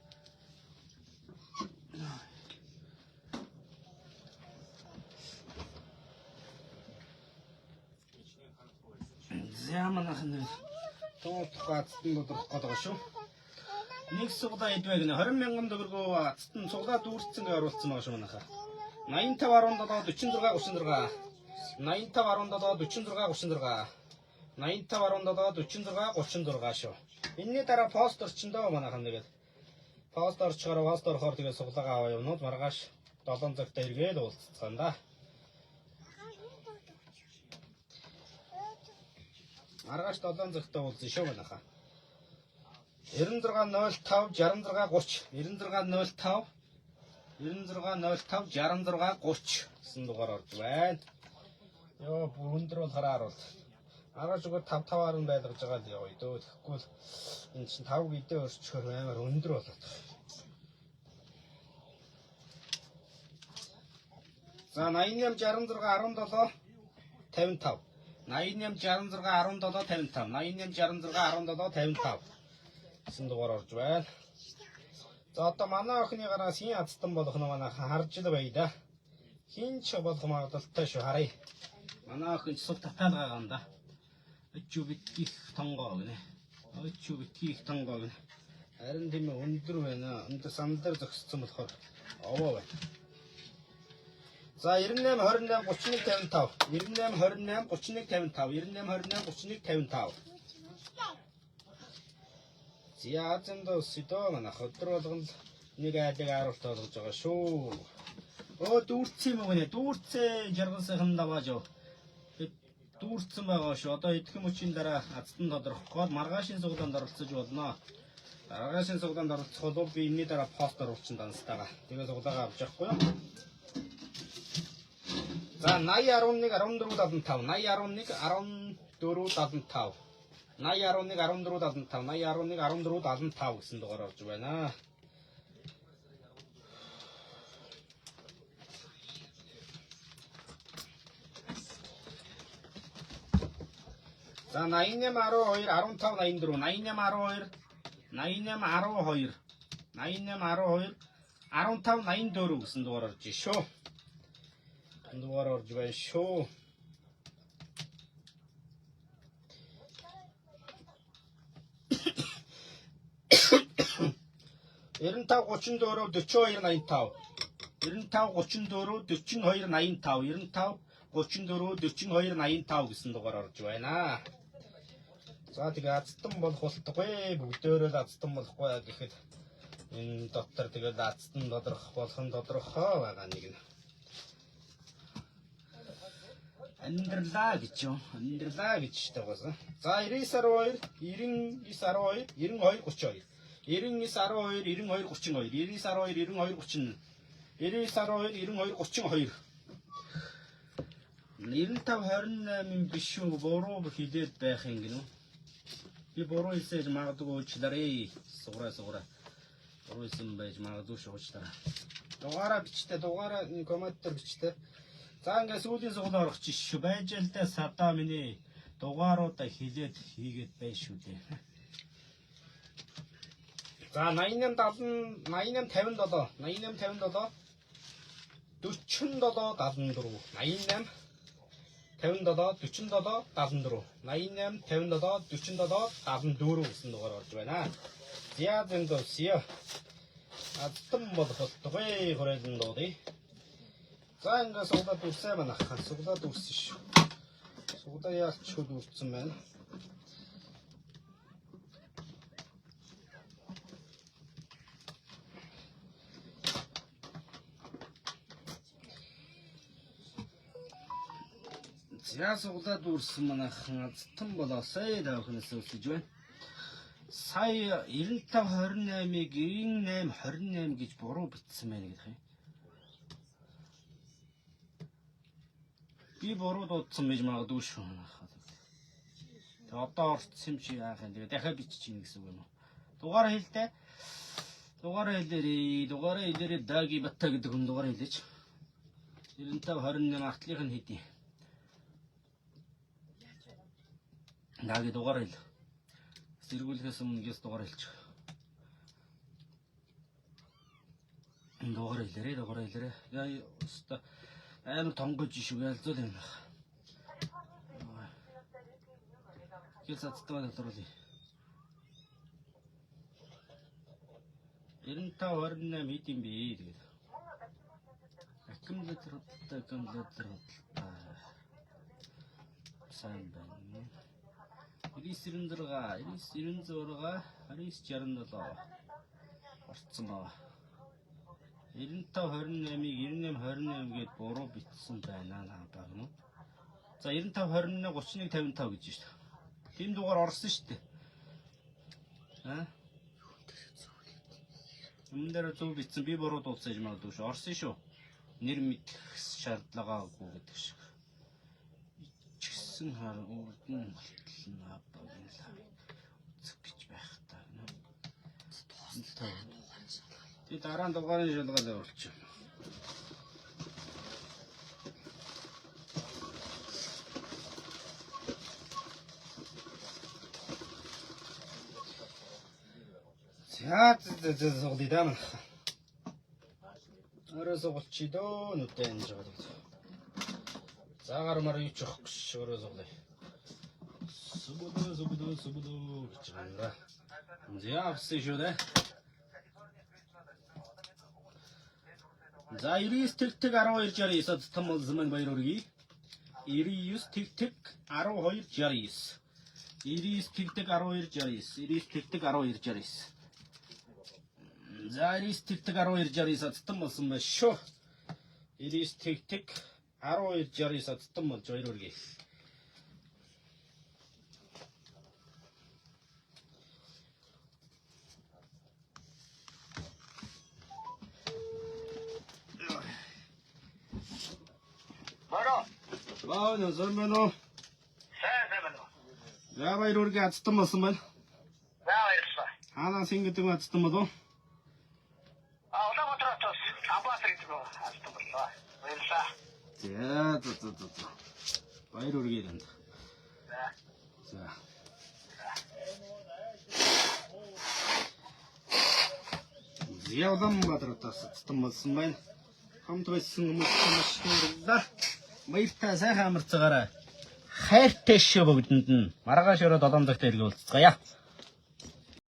За манайхан тоотгоо хацтан тодорхой байгаа шүү. Нэг сугла идвэ гэнэ 20 мянган төгрөгөө хацтан суглаа дүүрцэн гээ оруулсан байгаа шүү манайха. 85 17 46 35 17 46 85 17 46 шүү. Энэний дараа пост орчиндөө манайхан нэгээд пост орохоор тэгээд суглаагаа аваа юмнууд маргааш 7 цагт эргээд уулзцгаана да. Маргааш 7 цагт уулзъя шүү манайха. 9605 66 30 9605 66 гэсэн дугаар орж байна. Йоо бүр өндөр бол хараа харуул. Араа зүгээр 5-5-аар нь байлгаж байгаа л яваа дөө. Тэгэхгүй л энэ чинь 5 гэдээ өрчхөр амар өндөр болоод. За 88 66 17 55 88 66 17 55 88 66 17 55 гэсэн дугаар орж байна. За одоо манай охины гараас хин хацтан болох нь манай харж л бай да. Хин ч болох магадaltaй шүү харъя. Манай охин ч сул татаад байгаа юм да. Өчүү битгих тонгоо гинэ. Өчүү битгих тонгоо гинэ. Харин тийм өндөр байна. Өндөр сандар зогссон болохоор овоо байна. За 98 28 31 55 98 28 31 55 98 28 31 55 Зя зэндөө сидоо манайх өдөр болгон нэг айлыг харуулт болгож байгаа шүү. Оо дүүрцээ юм уу гинэ? Дүүрцээ жаргал сайхан давааж юу. Дүүрцэн байгаа шүү. Одоо эдхэн мөчийн дараа азтан тодорхой маргаашийн суглаанд оролцож болно. Маргаашийн суглаанд оролцох бол би энэний дараа пост оруулчин данстайгаа. Тэгээ суглаагаа авч явахгүй юу? За 80 11 14 75 80 11 14 75 80 11 14 75 80 11 14 75 гэсэн дугаар орж байна. За 88 12 15 84 88 12 88 12 15 84 гэсэн дугаар орж шүү. Дугаар орж байна шүү. 95 34 42 85 95 34 42 85 95 34 42 85 гэсэн дугаар орж байна. За тэгээ азтан болох болтугай бүгдээрээ л азтан болохгүй гэхэд энэ доктор тэгээд азтан тодорхой болох нь тодорхой байгаа нэг нь. Амьдралаа гэж юу? Амьдралаа гэж тагаасан. За 99 12 99 12 92 32 99 12 92 32 99 12 32 99 12 99 92 28 биш үү? Буруу хэлээд байх юм гинөө. Би буруу хэлсэж магадгүй уучлаарай. Суграа. Буруу хэлсэн байж магадгүй шүү уучлаарай. Дугаараа бичтээ, дугаараа коммент дээр бичтээ. За ингээ сүүлийн суглаа орох чинь шүү. Байж л да садаа миний дугааруудаа хэлээд хийгээд бай шүү дээ. За 88 70 88 57 88 57 47 74 88 57 47 74 88 57 47 74 гэсэн дугаар орж байна. Зя зэндөө сия. Азтан болох болтугай хөрөлн дуудъя. За ингээ суглаад үрсээ манайх. Суглаад үрсэн шүү. Суглаа яалч хөл үрсэн байна. За суглаад үрсэн манайхан азтан болоосай даахнаас үрсэж байна. Сая 95 28-ыг 98 28 гэж буруу бичсэн байна гэх юм. Би буруу дуудсан байж магадгүй шүү манайхаа. Тэгээ одоо орцсон юм чи яах юм. Тэгээ дахиад бичиж ийн гэсэн үг юм уу? Дугаар хэлдэ. Дугаараа хэлээрээ Даги Батта гэдэг хүн дугаараа хэлээч. 9528 артлынх нь хэдий. Даги дугаараа хэл. Сэргүүлэхээс өмнө гис дугаараа хэлчих. Дугаараа хэлээрээ. Яа өста амар тонгож шүү ялзуул юм байна. Гис цацтгаа доруулъя. 9528 хэд юм бэ тэгээд. Аккумулятор сайн байна. 996 орцсон байна. 9528-ыг 9828 гээд буруу бичсэн байна надад нь. За 9521 3155 гэж шүү дээ. Тийм дугаар орсон шүү дээ. Өмнө дээр зөв бичсэн би буруу дуудсан юм аа дүүш. Орсон шүү. Нэр мэдэх шаардлагаагүй гэдэг шиг. Ичгсэн хар үрдэн болтлоо баглаа. Үзэх гэж байх та. Тэ дараа нь дугаарын шалгалаа болчих. За зогдъё даа. Оросоо болчих дөө нүдэн гэж байгаа. Заагаар мар юу ч өгөх гэж оросоо лээ. Субудөө гэж байна. Зяавс шүү дээ. За 99-1269 том зэмэн баяр хүргэе. 99-1269. 99-1269. За 99-1269 цатан болсон байна шүү. 99-1269 цатан болж баяр хүргэе. Баано зөрмөнө. Сайн байна. За баяр хүргэе цатан болсон байна. Баярлалаа. Хаана сингэдэг цатан болов? Улаанбаатараас Амбасрыг хастсан боллоо. Баярлалаа. За. Баяр хүргэе данд. За. Улаанбаатараас цатан болсон байна. Хамт байсан хүмүүс маш баярлалаа. Баяртай сайхан амарцгаараа хайртай шүү бүгдэнд нь. Маргааш өрөө 7 цагт иргэ уулзцгаая.